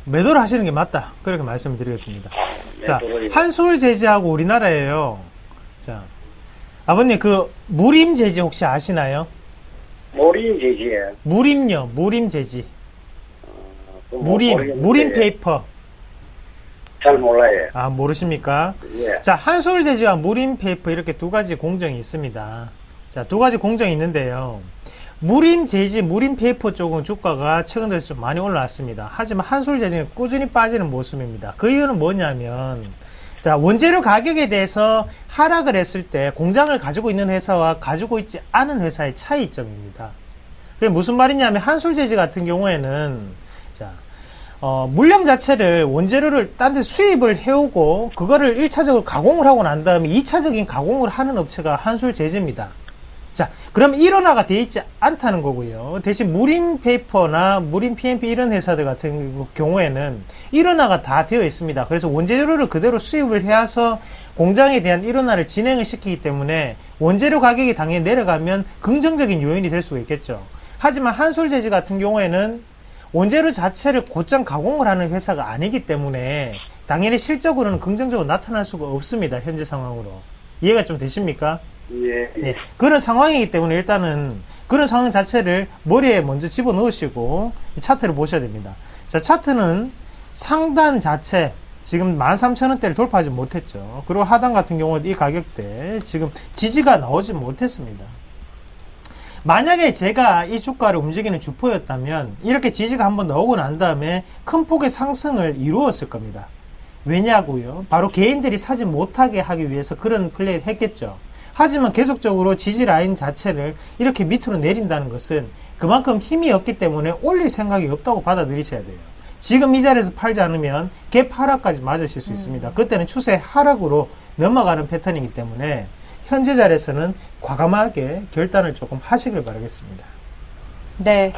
[SPEAKER 3] 매도를 하시는 게 맞다. 그렇게 말씀을 드리겠습니다. 자, 한솔재지하고 우리나라에요. 자, 아버님 무림재지 혹시 아시나요?
[SPEAKER 5] 모림재지에.
[SPEAKER 3] 무림요, 무림재지. 무림 페이퍼.
[SPEAKER 5] 잘 몰라요.
[SPEAKER 3] 모르십니까?
[SPEAKER 5] 예.
[SPEAKER 3] 자, 한솔재지와 무림 페이퍼 이렇게 두 가지 공정이 있습니다. 자, 두 가지 공정이 있는데요. 무림재지, 무림 페이퍼 쪽은 주가가 최근 들어서 좀 많이 올라왔습니다. 하지만 한솔재지는 꾸준히 빠지는 모습입니다. 그 이유는 뭐냐면 자, 원재료 가격에 대해서 하락을 했을 때 공장을 가지고 있는 회사와 가지고 있지 않은 회사의 차이점입니다. 그게 무슨 말이냐면 한솔재지 같은 경우에는 자, 물량 자체를 원재료를 딴 데 수입을 해오고 그거를 1차적으로 가공을 하고 난 다음에 2차적인 가공을 하는 업체가 한솔재지입니다. 자, 그럼 일원화가 되어 있지 않다는 거고요. 대신 무림페이퍼나 무림PMP 이런 회사들 같은 경우에는 일원화가 다 되어 있습니다. 그래서 원재료를 그대로 수입을 해와서 공장에 대한 일원화를 진행을 시키기 때문에 원재료 가격이 당연히 내려가면 긍정적인 요인이 될 수가 있겠죠. 하지만 한솔재지 같은 경우에는 원재료 자체를 곧장 가공을 하는 회사가 아니기 때문에 당연히 실적으로는 긍정적으로 나타날 수가 없습니다. 현재 상황으로. 이해가 좀 되십니까?
[SPEAKER 5] 예.
[SPEAKER 3] 네, 그런 상황이기 때문에 일단은 그런 상황 자체를 머리에 먼저 집어넣으시고 이 차트를 보셔야 됩니다. 자, 차트는 상단 자체 지금 13,000원대를 돌파하지 못했죠. 그리고 하단 같은 경우는 이 가격대 지금 지지가 나오지 못했습니다. 만약에 제가 이 주가를 움직이는 주포였다면 이렇게 지지가 한번 나오고 난 다음에 큰 폭의 상승을 이루었을 겁니다. 왜냐고요? 바로 개인들이 사지 못하게 하기 위해서 그런 플레이를 했겠죠. 하지만 계속적으로 지지 라인 자체를 이렇게 밑으로 내린다는 것은 그만큼 힘이 없기 때문에 올릴 생각이 없다고 받아들이셔야 돼요. 지금 이 자리에서 팔지 않으면 갭 하락까지 맞으실 수 있습니다. 그때는 추세 하락으로 넘어가는 패턴이기 때문에 현재 자리에서는 과감하게 결단을 조금 하시길 바라겠습니다.
[SPEAKER 1] 네.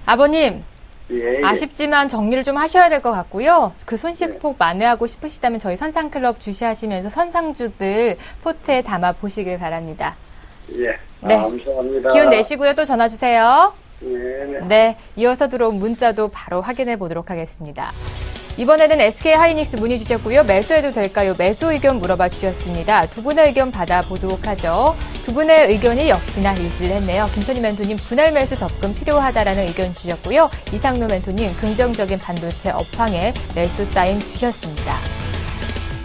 [SPEAKER 1] 아버님,
[SPEAKER 5] 예.
[SPEAKER 1] 아쉽지만 정리를 좀 하셔야 될 것 같고요. 그 손실폭 만회하고 싶으시다면 저희 선상클럽 주시하시면서 선상주들 포트에 담아 보시길 바랍니다.
[SPEAKER 5] 예.
[SPEAKER 1] 네.
[SPEAKER 5] 감사합니다.
[SPEAKER 1] 기운 내시고요. 또 전화 주세요.
[SPEAKER 5] 네.
[SPEAKER 1] 네. 이어서 들어온 문자도 바로 확인해 보도록 하겠습니다. 이번에는 SK하이닉스 문의 주셨고요. 매수해도 될까요? 매수 의견 물어봐 주셨습니다. 두 분의 의견 받아보도록 하죠. 두 분의 의견이 역시나 일치를 했네요. 김선희 멘토님 분할 매수 접근 필요하다라는 의견 주셨고요. 이상노 멘토님 긍정적인 반도체 업황에 매수 사인 주셨습니다.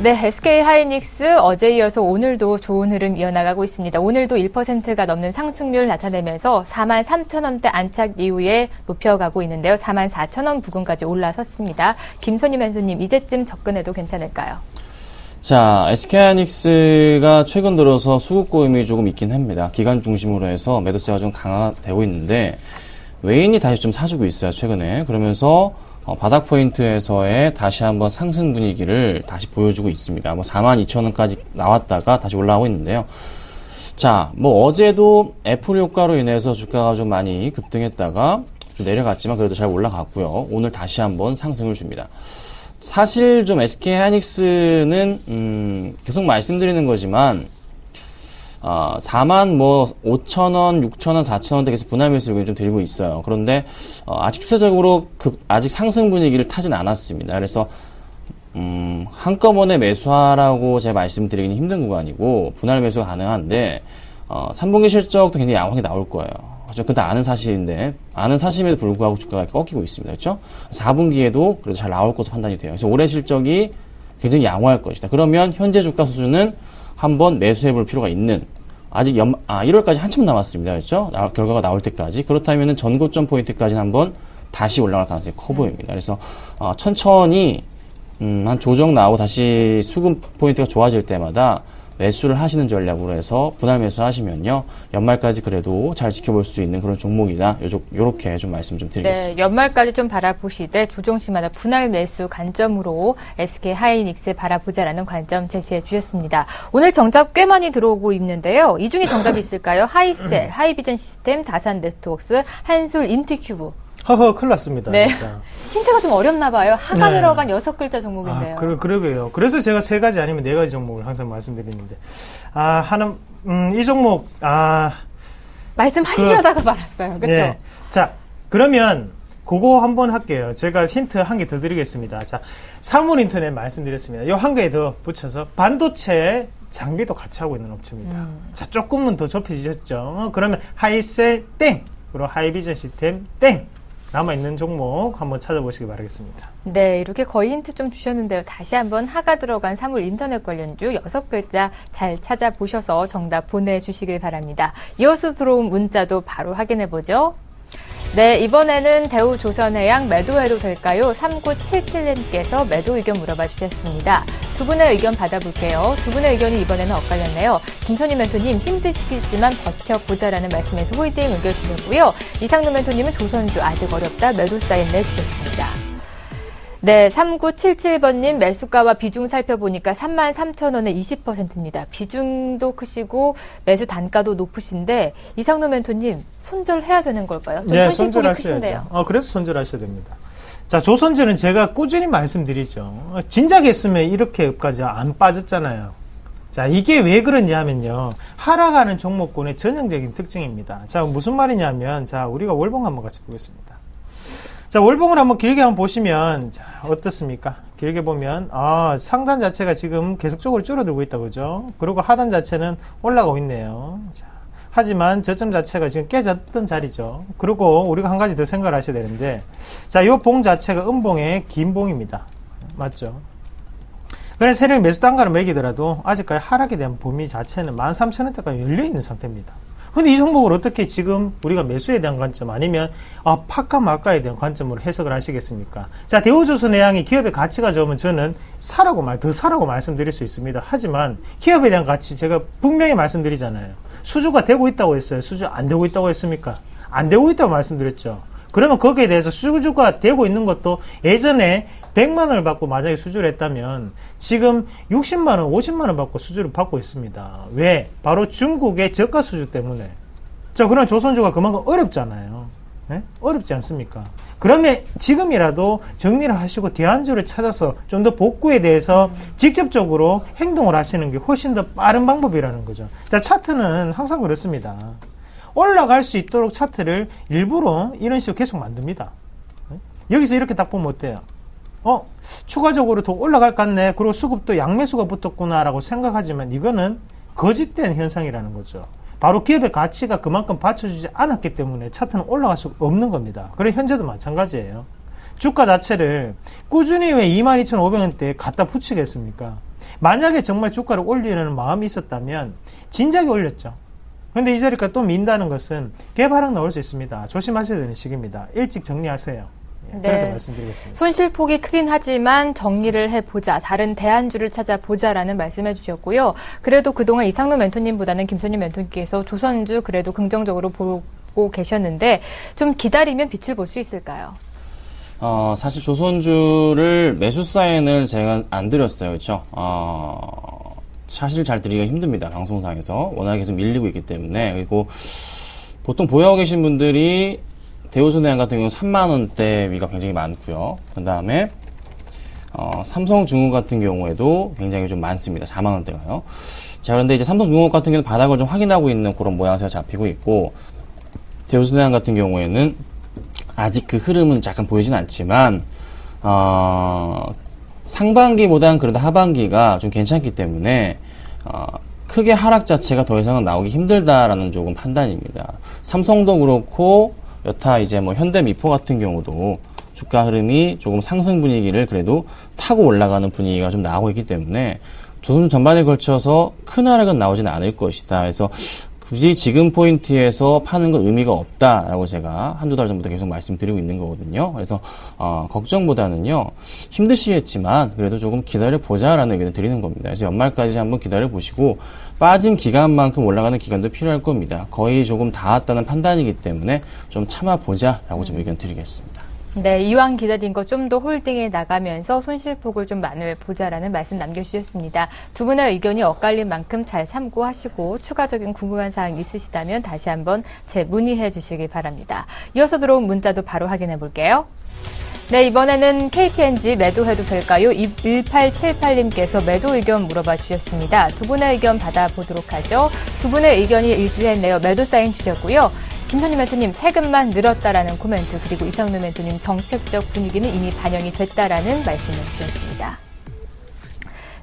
[SPEAKER 1] 네, SK하이닉스 어제 이어서 오늘도 좋은 흐름 이어나가고 있습니다. 오늘도 1%가 넘는 상승률 나타내면서 43,000원대 안착 이후에 높여가고 있는데요. 44,000원 부근까지 올라섰습니다. 김선희 멘토님, 이제쯤 접근해도 괜찮을까요?
[SPEAKER 4] 자, SK하이닉스가 최근 들어서 수급 고임이 조금 있긴 합니다. 기관 중심으로 해서 매도세가 좀 강화되고 있는데 외인이 다시 좀 사주고 있어요, 최근에. 그러면서 바닥 포인트에서의 다시 한번 상승 분위기를 다시 보여주고 있습니다. 42,000원까지 나왔다가 다시 올라오고 있는데요. 자, 어제도 애플 효과로 인해서 주가가 좀 많이 급등했다가 좀 내려갔지만 그래도 잘 올라갔고요. 오늘 다시 한번 상승을 줍니다. 사실 좀 SK하이닉스는 계속 말씀드리는 거지만 45,000원, 6,000원, 4,000원대 계속 분할 매수 의견을 좀 드리고 있어요. 그런데 아직 추세적으로 아직 상승 분위기를 타진 않았습니다. 그래서 한꺼번에 매수하라고 제가 말씀드리기는 힘든 구간이고 분할 매수가 가능한데 3분기 실적도 굉장히 양호하게 나올 거예요. 그렇죠? 그때 아는 사실인데 아는 사실임에도 불구하고 주가가 꺾이고 있습니다. 그렇죠? 4분기에도 그래도 잘 나올 것으로 판단이 돼요. 그래서 올해 실적이 굉장히 양호할 것이다. 그러면 현재 주가 수준은 한번 매수해 볼 필요가 있는, 아직 1월까지 한참 남았습니다. 그렇죠? 결과가 나올 때까지. 그렇다면 전고점 포인트까지는 한번 다시 올라갈 가능성이 커 보입니다. 그래서 천천히 한 조정 나오고 다시 수급 포인트가 좋아질 때마다 매수를 하시는 전략으로 해서 분할 매수하시면요, 연말까지 그래도 잘 지켜볼 수 있는 그런 종목이다. 요렇게 좀 말씀 좀 드리겠습니다.
[SPEAKER 1] 네, 연말까지 좀 바라보시되 조정시마다 분할 매수 관점으로 SK하이닉스 바라보자라는 관점 제시해 주셨습니다. 오늘 정답 꽤 많이 들어오고 있는데요. 이 중에 정답이 있을까요? 하이셀, 하이비전 시스템, 다산 네트워크스, 한솔, 인티큐브.
[SPEAKER 3] 허허, 큰일 났습니다.
[SPEAKER 1] 네.
[SPEAKER 3] 진짜.
[SPEAKER 1] 힌트가 좀 어렵나 봐요. 하가
[SPEAKER 3] 네.
[SPEAKER 1] 들어간 6글자 종목인데요.
[SPEAKER 3] 그러게요. 그래서 제가 3가지 아니면 4가지 종목을 항상 말씀드리는데, 이 종목,
[SPEAKER 1] 말씀하시려다가 말았어요. 그렇죠?
[SPEAKER 3] 네. 자, 그러면 그거 한번 할게요. 제가 힌트 한 개 더 드리겠습니다. 자, 사물 인터넷 말씀드렸습니다. 요 한 개 더 붙여서 반도체 장비도 같이 하고 있는 업체입니다. 자, 조금은 더 좁혀지셨죠? 그러면 하이셀 땡! 그리고 하이비전 시스템 땡! 남아있는 종목 한번 찾아보시기 바라겠습니다.
[SPEAKER 1] 네, 이렇게 거의 힌트 좀 주셨는데요. 다시 한번 하가 들어간 사물 인터넷 관련주 6글자 잘 찾아보셔서 정답 보내주시길 바랍니다. 이어서 들어온 문자도 바로 확인해보죠. 네, 이번에는 대우조선해양 매도해도 될까요? 3977님께서 매도 의견 물어봐 주셨습니다. 두 분의 의견 받아볼게요. 두 분의 의견이 이번에는 엇갈렸네요. 김선희 멘토님 힘드시겠지만 버텨보자라는 말씀에서 홀딩 의견 주셨고요. 이상노 멘토님은 조선주 아직 어렵다 매도 사인 내주셨습니다. 네, 3977번님 매수가와 비중 살펴보니까 33,000원에 20%입니다. 비중도 크시고 매수 단가도 높으신데 이상노 멘토님 손절해야 되는 걸까요? 좀
[SPEAKER 3] 네,
[SPEAKER 1] 손실폭이
[SPEAKER 3] 손절하셔야죠.
[SPEAKER 1] 크신데요.
[SPEAKER 3] 그래서 손절하셔야 됩니다. 자, 조선주는 제가 꾸준히 말씀드리죠. 진작에 이렇게까지 안 빠졌잖아요. 자, 이게 왜 그런지 하면요. 하락하는 종목군의 전형적인 특징입니다. 자, 무슨 말이냐면, 자, 우리가 월봉 한번 같이 보겠습니다. 자, 월봉을 한번 길게 한번 보시면, 자, 어떻습니까? 길게 보면, 상단 자체가 지금 계속적으로 줄어들고 있다, 그죠? 그리고 하단 자체는 올라가고 있네요. 자, 하지만 저점 자체가 지금 깨졌던 자리죠. 그리고 우리가 한 가지 더 생각을 하셔야 되는데, 자, 요 봉 자체가 음봉의 긴 봉입니다. 맞죠? 그래서 세력 매수 단가를 매기더라도 아직까지 하락에 대한 범위 자체는 13,000원대까지 열려있는 상태입니다. 근데 이 종목을 어떻게 지금 우리가 매수에 대한 관점 아니면 파까 마까에 대한 관점으로 해석을 하시겠습니까? 자, 대우조선해양이 기업의 가치가 좋으면 저는 더 사라고 말씀드릴 수 있습니다. 하지만 기업에 대한 가치 제가 분명히 말씀드리잖아요. 수주가 되고 있다고 했어요. 수주 안 되고 있다고 했습니까? 안 되고 있다고 말씀드렸죠. 그러면 거기에 대해서 수주가 되고 있는 것도 예전에 100만 원을 받고 만약에 수주를 했다면 지금 60만 원, 50만 원 받고 수주를 받고 있습니다. 왜? 바로 중국의 저가 수주 때문에. 자, 그럼 조선주가 그만큼 어렵잖아요. 네? 어렵지 않습니까? 그러면 지금이라도 정리를 하시고 대안주를 찾아서 좀 더 복구에 대해서 직접적으로 행동을 하시는 게 훨씬 더 빠른 방법이라는 거죠. 자, 차트는 항상 그렇습니다. 올라갈 수 있도록 차트를 일부러 이런 식으로 계속 만듭니다. 여기서 이렇게 딱 보면 어때요? 추가적으로 더 올라갈 것 같네. 그리고 수급도 양매수가 붙었구나라고 생각하지만 이거는 거짓된 현상이라는 거죠. 바로 기업의 가치가 그만큼 받쳐주지 않았기 때문에 차트는 올라갈 수 없는 겁니다. 그래 현재도 마찬가지예요. 주가 자체를 꾸준히 왜 22,500원대에 갖다 붙이겠습니까? 만약에 정말 주가를 올리려는 마음이 있었다면 진작에 올렸죠. 근데 이 자리까지 또 민다는 것은 개발항 나올 수 있습니다. 조심하셔야 되는 시기입니다. 일찍 정리하세요. 그렇게 말씀드리겠습니다.
[SPEAKER 1] 손실폭이 크긴 하지만 정리를 해보자. 다른 대안주를 찾아보자라는 말씀해 주셨고요. 그래도 그동안 이상노 멘토님보다는 김선희 멘토님께서 조선주 그래도 긍정적으로 보고 계셨는데 좀 기다리면 빛을 볼 수 있을까요?
[SPEAKER 4] 사실 조선주를 매수 사인을 제가 안 드렸어요. 그렇죠? 사실 잘 드리기가 힘듭니다. 방송상에서. 워낙에 계속 밀리고 있기 때문에. 그리고 보통 보유하고 계신 분들이 대우조선해양 같은 경우는 3만원대 위가 굉장히 많고요. 그 다음에 삼성중공 같은 경우에도 굉장히 좀 많습니다. 4만원대가요. 자, 그런데 이제 삼성중공 같은 경우는 바닥을 좀 확인하고 있는 그런 모양새가 잡히고 있고, 대우조선해양 같은 경우에는 아직 그 흐름은 약간 보이진 않지만 상반기보다는 그래도 하반기가 좀 괜찮기 때문에 크게 하락 자체가 더 이상은 나오기 힘들다라는 조금 판단입니다. 삼성도 그렇고 여타 이제 뭐 현대미포 같은 경우도 주가 흐름이 조금 상승 분위기를 그래도 타고 올라가는 분위기가 좀 나오고 있기 때문에 조선주 전반에 걸쳐서 큰 하락은 나오지는 않을 것이다. 그래서 굳이 지금 포인트에서 파는 건 의미가 없다라고 제가 한두 달 전부터 계속 말씀드리고 있는 거거든요. 그래서 걱정보다는요, 힘드시겠지만 그래도 조금 기다려보자라는 의견을 드리는 겁니다. 그래서 연말까지 한번 기다려보시고 빠진 기간만큼 올라가는 기간도 필요할 겁니다. 거의 조금 닿았다는 판단이기 때문에 좀 참아보자라고 좀 의견 드리겠습니다.
[SPEAKER 1] 네, 이왕 기다린 거 좀 더 홀딩해 나가면서 손실폭을 좀 만회해 보자라는 말씀 남겨주셨습니다. 두 분의 의견이 엇갈린 만큼 잘 참고하시고 추가적인 궁금한 사항 있으시다면 다시 한번 문의해 주시기 바랍니다. 이어서 들어온 문자도 바로 확인해 볼게요. 네, 이번에는 KTNG 매도해도 될까요? 1878님께서 매도 의견 물어봐 주셨습니다. 두 분의 의견 받아보도록 하죠. 두 분의 의견이 일치했네요. 매도 사인 주셨고요. 김선희 멘토님 세금만 늘었다라는 코멘트, 그리고 이상노 멘토님 정책적 분위기는 이미 반영이 됐다라는 말씀을 주셨습니다.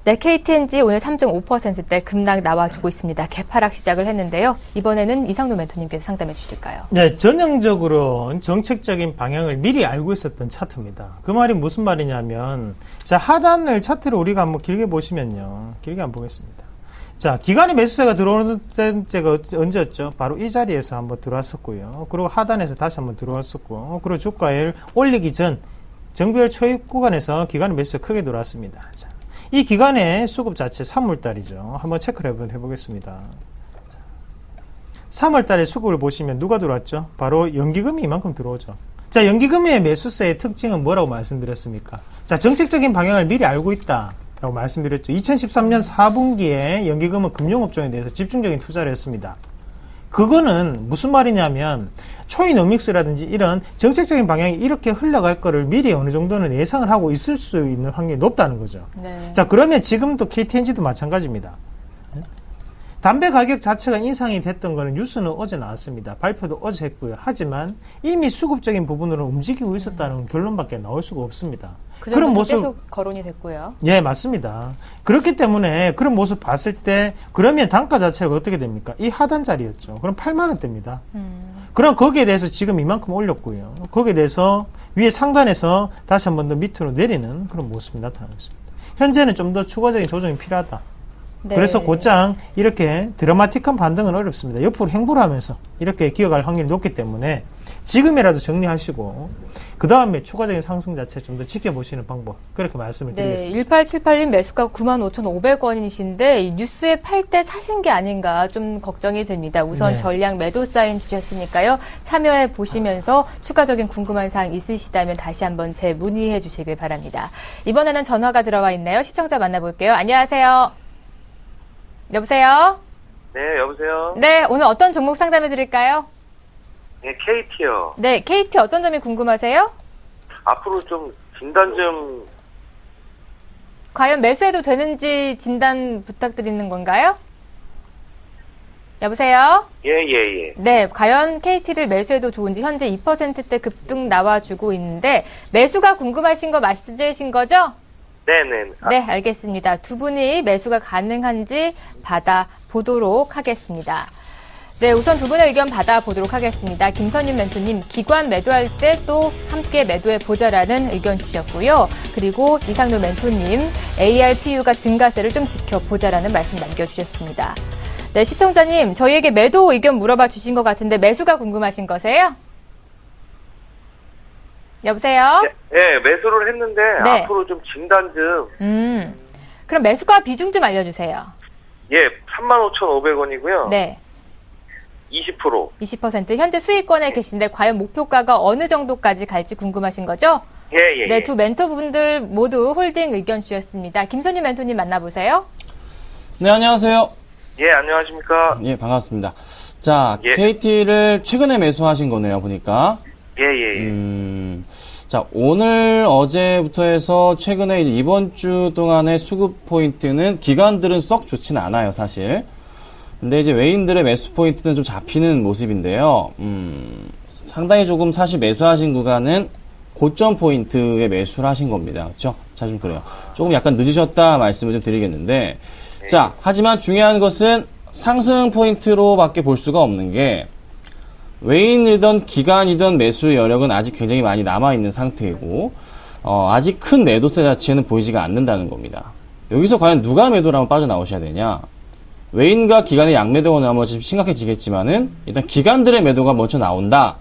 [SPEAKER 1] 네, KTNG 오늘 3.5%대 급락 나와주고 있습니다. 개파락 시작을 했는데요. 이번에는 이상노 멘토님께서 상담해 주실까요?
[SPEAKER 3] 네, 전형적으로 정책적인 방향을 미리 알고 있었던 차트입니다. 그 말이 무슨 말이냐면, 자, 하단을 차트를 우리가 한번 길게 보시면요. 길게 한번 보겠습니다. 자, 기관의 매수세가 들어오는 때가 언제였죠? 바로 이 자리에서 한번 들어왔었고요. 그리고 하단에서 다시 한번 들어왔었고, 그리고 주가를 올리기 전 정비월 초입 구간에서 기관의 매수세가 크게 들어왔습니다. 자, 이 기관의 수급 자체 3월달이죠. 한번 체크를 해보겠습니다. 3월달에 수급을 보시면 누가 들어왔죠? 바로 연기금이 이만큼 들어오죠. 자, 연기금의 매수세의 특징은 뭐라고 말씀드렸습니까? 자, 정책적인 방향을 미리 알고 있다 라고 말씀드렸죠. 2013년 4분기에 연기금은 금융업종에 대해서 집중적인 투자를 했습니다. 그거는 무슨 말이냐면 초이노믹스라든지 이런 정책적인 방향이 이렇게 흘러갈 거를 미리 어느 정도는 예상을 하고 있을 수 있는 확률이 높다는 거죠.
[SPEAKER 1] 네.
[SPEAKER 3] 자, 그러면 지금도 KTNG도 마찬가지입니다. 담배 가격 자체가 인상이 됐던 거는 뉴스는 어제 나왔습니다. 발표도 어제 했고요. 하지만 이미 수급적인 부분으로 움직이고 있었다는 결론밖에 나올 수가 없습니다.
[SPEAKER 1] 그런 모습 계속 거론이 됐고요.
[SPEAKER 3] 예, 맞습니다. 그렇기 때문에 그런 모습 봤을 때 그러면 단가 자체가 어떻게 됩니까? 이 하단 자리였죠. 그럼 8만 원대입니다. 그럼 거기에 대해서 지금 이만큼 올렸고요. 거기에 대해서 위에 상단에서 다시 한 번 더 밑으로 내리는 그런 모습이 나타나고 있습니다. 현재는 좀 더 추가적인 조정이 필요하다.
[SPEAKER 1] 네.
[SPEAKER 3] 그래서 곧장 이렇게 드라마틱한 반등은 어렵습니다. 옆으로 행보를 하면서 이렇게 기어갈 확률이 높기 때문에 지금이라도 정리하시고 그 다음에 추가적인 상승 자체 좀 더 지켜보시는 방법, 그렇게 말씀을
[SPEAKER 1] 네,
[SPEAKER 3] 드리겠습니다.
[SPEAKER 1] 1878님 매수가 95,500원이신데 뉴스에 팔 때 사신 게 아닌가 좀 걱정이 됩니다. 우선
[SPEAKER 3] 네.
[SPEAKER 1] 전량 매도 사인 주셨으니까요. 참여해 보시면서 추가적인 궁금한 사항 있으시다면 다시 한번 문의해 주시길 바랍니다. 이번에는 전화가 들어와 있네요. 시청자 만나볼게요. 안녕하세요. 여보세요?
[SPEAKER 6] 네, 여보세요?
[SPEAKER 1] 네, 오늘 어떤 종목 상담해 드릴까요?
[SPEAKER 6] 네, KT요.
[SPEAKER 1] 네, KT 어떤 점이 궁금하세요?
[SPEAKER 6] 앞으로 좀 진단 좀,
[SPEAKER 1] 과연 매수해도 되는지 진단 부탁드리는 건가요? 여보세요?
[SPEAKER 6] 예.
[SPEAKER 1] 네, 과연 KT를 매수해도 좋은지 현재 2%대 급등 나와주고 있는데 매수가 궁금하신 거 맞으신 거죠?
[SPEAKER 6] 네네.
[SPEAKER 1] 네, 알겠습니다. 두 분이 매수가 가능한지 받아보도록 하겠습니다. 네, 우선 두 분의 의견 받아보도록 하겠습니다. 김선윤 멘토님, 기관 매도할 때 또 함께 매도해보자라는 의견 주셨고요. 그리고 이상노 멘토님, ARPU가 증가세를 좀 지켜보자라는 말씀 남겨주셨습니다. 네, 시청자님, 저희에게 매도 의견 물어봐 주신 것 같은데 매수가 궁금하신 거세요? 여보세요?
[SPEAKER 6] 네, 매수를 했는데,
[SPEAKER 1] 네.
[SPEAKER 6] 앞으로 좀 진단 좀,
[SPEAKER 1] 그럼 매수가 비중 좀 알려주세요.
[SPEAKER 6] 예, 35,500원이고요.
[SPEAKER 1] 네.
[SPEAKER 6] 20%.
[SPEAKER 1] 20%. 현재 수익권에 계신데 과연 목표가가 어느 정도까지 갈지 궁금하신 거죠?
[SPEAKER 6] 예.
[SPEAKER 1] 네, 두 멘토분들 모두 홀딩 의견 주셨습니다. 김선희 멘토님 만나보세요.
[SPEAKER 4] 네, 안녕하세요.
[SPEAKER 6] 예, 안녕하십니까?
[SPEAKER 4] 예, 반갑습니다. 자,
[SPEAKER 6] 예.
[SPEAKER 4] KT를 최근에 매수하신 거네요, 보니까.
[SPEAKER 6] 예.
[SPEAKER 4] 자, 오늘, 어제부터 해서 최근에 이제 이번 주 동안의 수급 포인트는 기관들은 썩 좋진 않아요, 사실. 근데 이제 외인들의 매수 포인트는 좀 잡히는 모습인데요. 상당히 조금 사실 매수하신 구간은 고점 포인트에 매수를 하신 겁니다. 그렇죠? 자, 좀 그래요. 조금 약간 늦으셨다 말씀을 좀 드리겠는데. 자, 하지만 중요한 것은 상승 포인트로밖에 볼 수가 없는 게 외인이든 기관이든 매수 여력은 아직 굉장히 많이 남아있는 상태이고 아직 큰 매도세 자체는 보이지가 않는다는 겁니다. 여기서 과연 누가 매도를 하면 빠져나오셔야 되냐? 외인과 기관의 양매도가 나오면 심각해지겠지만은 일단 기관들의 매도가 먼저 나온다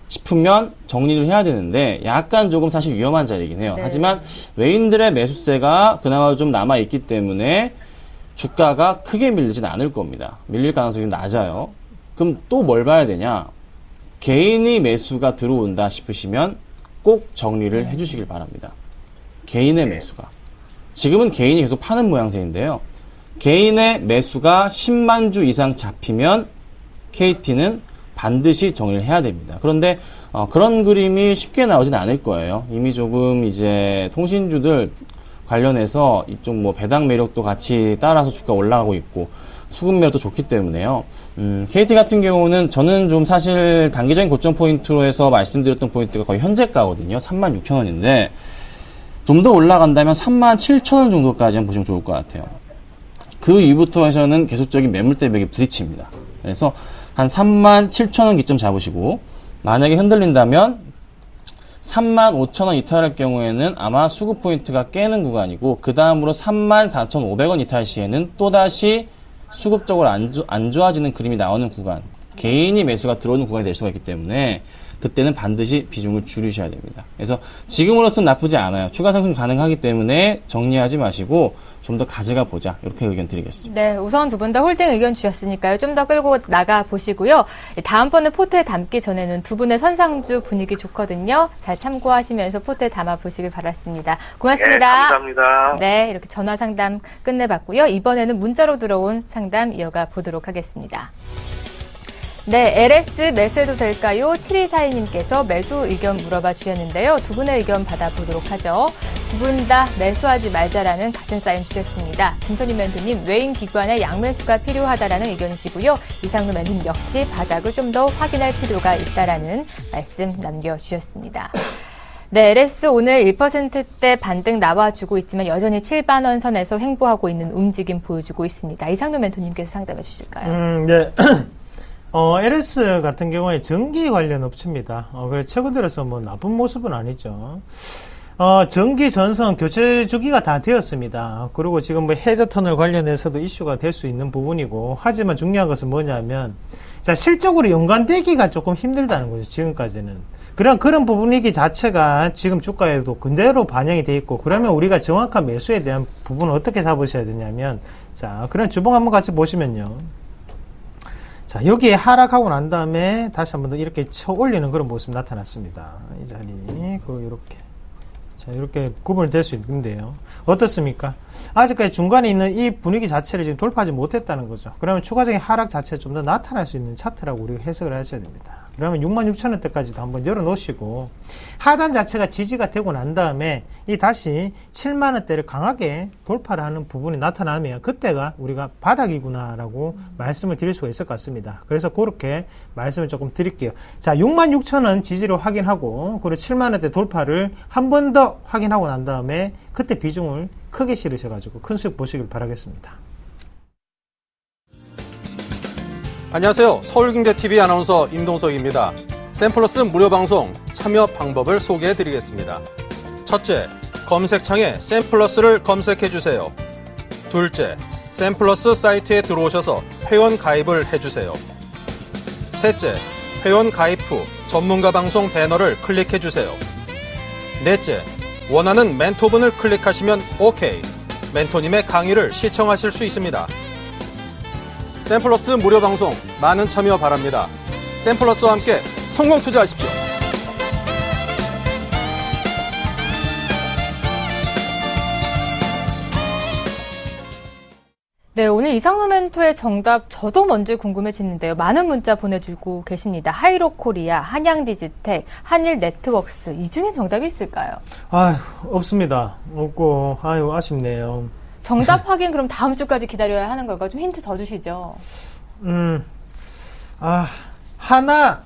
[SPEAKER 4] 싶으면 정리를 해야 되는데 약간 조금 사실 위험한 자리이긴 해요.
[SPEAKER 1] 네.
[SPEAKER 4] 하지만 외인들의 매수세가 그나마 좀 남아있기 때문에 주가가 크게 밀리진 않을 겁니다. 밀릴 가능성이 좀 낮아요. 그럼 또 뭘 봐야 되냐? 개인이 매수가 들어온다 싶으시면 꼭 정리를 해주시길 바랍니다. 개인의 매수가. 지금은 개인이 계속 파는 모양새인데요. 개인의 매수가 10만 주 이상 잡히면 KT는 반드시 정리를 해야 됩니다. 그런데 그런 그림이 쉽게 나오진 않을 거예요. 이미 조금 이제 통신주들 관련해서 이쪽 뭐 배당 매력도 같이 따라서 주가 올라가고 있고 수급 매력도 좋기 때문에요. KT 같은 경우는 저는 좀 사실 단기적인 고점 포인트로 해서 말씀드렸던 포인트가 거의 현재가거든요. 36,000원인데 좀 더 올라간다면 37,000원 정도까지 보시면 좋을 것 같아요. 그 이후부터 해서는 계속적인 매물대 벽에 부딪힙니다. 그래서 한 37,000원 기점 잡으시고 만약에 흔들린다면 35,000원 이탈할 경우에는 아마 수급 포인트가 깨는 구간이고 그 다음으로 34,500원 이탈 시에는 또다시 수급적으로 안 좋아지는 그림이 나오는 구간, 개인이 매수가 들어오는 구간이 될 수가 있기 때문에 그때는 반드시 비중을 줄이셔야 됩니다. 그래서 지금으로서는 나쁘지 않아요. 추가 상승 가능하기 때문에 정리하지 마시고 좀 더 가져가 보자. 이렇게 의견 드리겠습니다.
[SPEAKER 1] 네, 우선 두 분 다 홀딩 의견 주셨으니까요. 좀 더 끌고 나가 보시고요. 다음번에 포트에 담기 전에는 두 분의 선상주 분위기 좋거든요. 잘 참고하시면서 포트에 담아 보시길 바랐습니다. 고맙습니다.
[SPEAKER 6] 네, 감사합니다.
[SPEAKER 1] 네, 이렇게 전화 상담 끝내봤고요. 이번에는 문자로 들어온 상담 이어가 보도록 하겠습니다. 네, LS 매수해도 될까요? 7242님께서 매수 의견 물어봐 주셨는데요. 두 분의 의견 받아보도록 하죠. 두 분 다 매수하지 말자라는 같은 사인 주셨습니다. 김선희 멘토님, 외인 기관의 양매수가 필요하다라는 의견이시고요. 이상로 멘토님 역시 바닥을 좀 더 확인할 필요가 있다라는 말씀 남겨주셨습니다. 네, LS 오늘 1%대 반등 나와주고 있지만 여전히 7만 원 선에서 횡보하고 있는 움직임 보여주고 있습니다. 이상로 멘토님께서 상담해 주실까요?
[SPEAKER 3] 네. LS 같은 경우에 전기 관련 업체입니다. 그래 최근 들어서 뭐 나쁜 모습은 아니죠. 전기 전선 교체 주기가 다 되었습니다. 그리고 지금 뭐 해저 터널 관련해서도 이슈가 될 수 있는 부분이고, 하지만 중요한 것은 뭐냐면, 자, 실적으로 연관되기가 조금 힘들다는 거죠, 지금까지는. 그런 분위기 자체가 지금 주가에도 그대로 반영이 돼 있고, 그러면 우리가 정확한 매수에 대한 부분을 어떻게 잡으셔야 되냐면, 자, 그런 주봉 한번 같이 보시면요. 자, 여기에 하락하고 난 다음에 다시 한번 더 이렇게 쳐 올리는 그런 모습이 나타났습니다. 이 자리, 이렇게. 자, 이렇게 구분이 될 수 있는데요. 어떻습니까? 아직까지 중간에 있는 이 분위기 자체를 지금 돌파하지 못했다는 거죠. 그러면 추가적인 하락 자체가 좀 더 나타날 수 있는 차트라고 우리가 해석을 하셔야 됩니다. 그러면 66,000원대까지도 한번 열어놓으시고, 하단 자체가 지지가 되고 난 다음에 이 다시 7만원대를 강하게 돌파를 하는 부분이 나타나면 그때가 우리가 바닥이구나라고 말씀을 드릴 수가 있을 것 같습니다. 그래서 그렇게 말씀을 조금 드릴게요. 자, 66,000원 지지를 확인하고, 그리고 7만원대 돌파를 한 번 더 확인하고 난 다음에 그때 비중을 크게 실으셔가지고 큰 수익 보시길 바라겠습니다.
[SPEAKER 2] 안녕하세요. 서울경제TV 아나운서 임동석입니다. 샘플러스 무료 방송 참여 방법을 소개해드리겠습니다. 첫째, 검색창에 샘플러스를 검색해주세요. 둘째, 샘플러스 사이트에 들어오셔서 회원 가입을 해주세요. 셋째, 회원 가입 후 전문가 방송 배너를 클릭해주세요. 넷째, 원하는 멘토분을 클릭하시면 OK. 멘토님의 강의를 시청하실 수 있습니다. 샘플러스 무료 방송 많은 참여 바랍니다. 샘플러스와 함께 성공 투자하십시오.
[SPEAKER 1] 네, 오늘 이상로 멘토의 정답 저도 먼저 궁금해지는데요. 많은 문자 보내주고 계십니다. 하이로코리아, 한양디지텍, 한일네트웍스, 이 중에 정답이 있을까요?
[SPEAKER 3] 없습니다. 없고, 아쉽네요.
[SPEAKER 1] 정답 확인 그럼 다음 주까지 기다려야 하는 걸까요? 좀 힌트 더 주시죠.
[SPEAKER 3] 하나.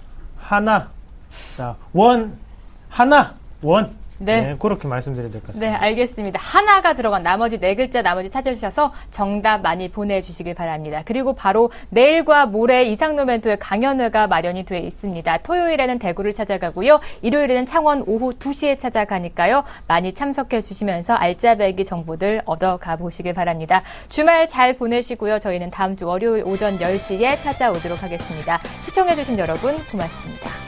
[SPEAKER 3] 자, 원.
[SPEAKER 1] 네.
[SPEAKER 3] 그렇게 말씀드려야 될 것 같습니다.
[SPEAKER 1] 네, 알겠습니다. 하나가 들어간 나머지 네 글자 나머지 찾아주셔서 정답 많이 보내주시길 바랍니다. 그리고 바로 내일과 모레 이상로 멘토의 강연회가 마련이 돼 있습니다. 토요일에는 대구를 찾아가고요. 일요일에는 창원 오후 2시에 찾아가니까요. 많이 참석해 주시면서 알짜배기 정보들 얻어가 보시길 바랍니다. 주말 잘 보내시고요. 저희는 다음 주 월요일 오전 10시에 찾아오도록 하겠습니다. 시청해 주신 여러분 고맙습니다.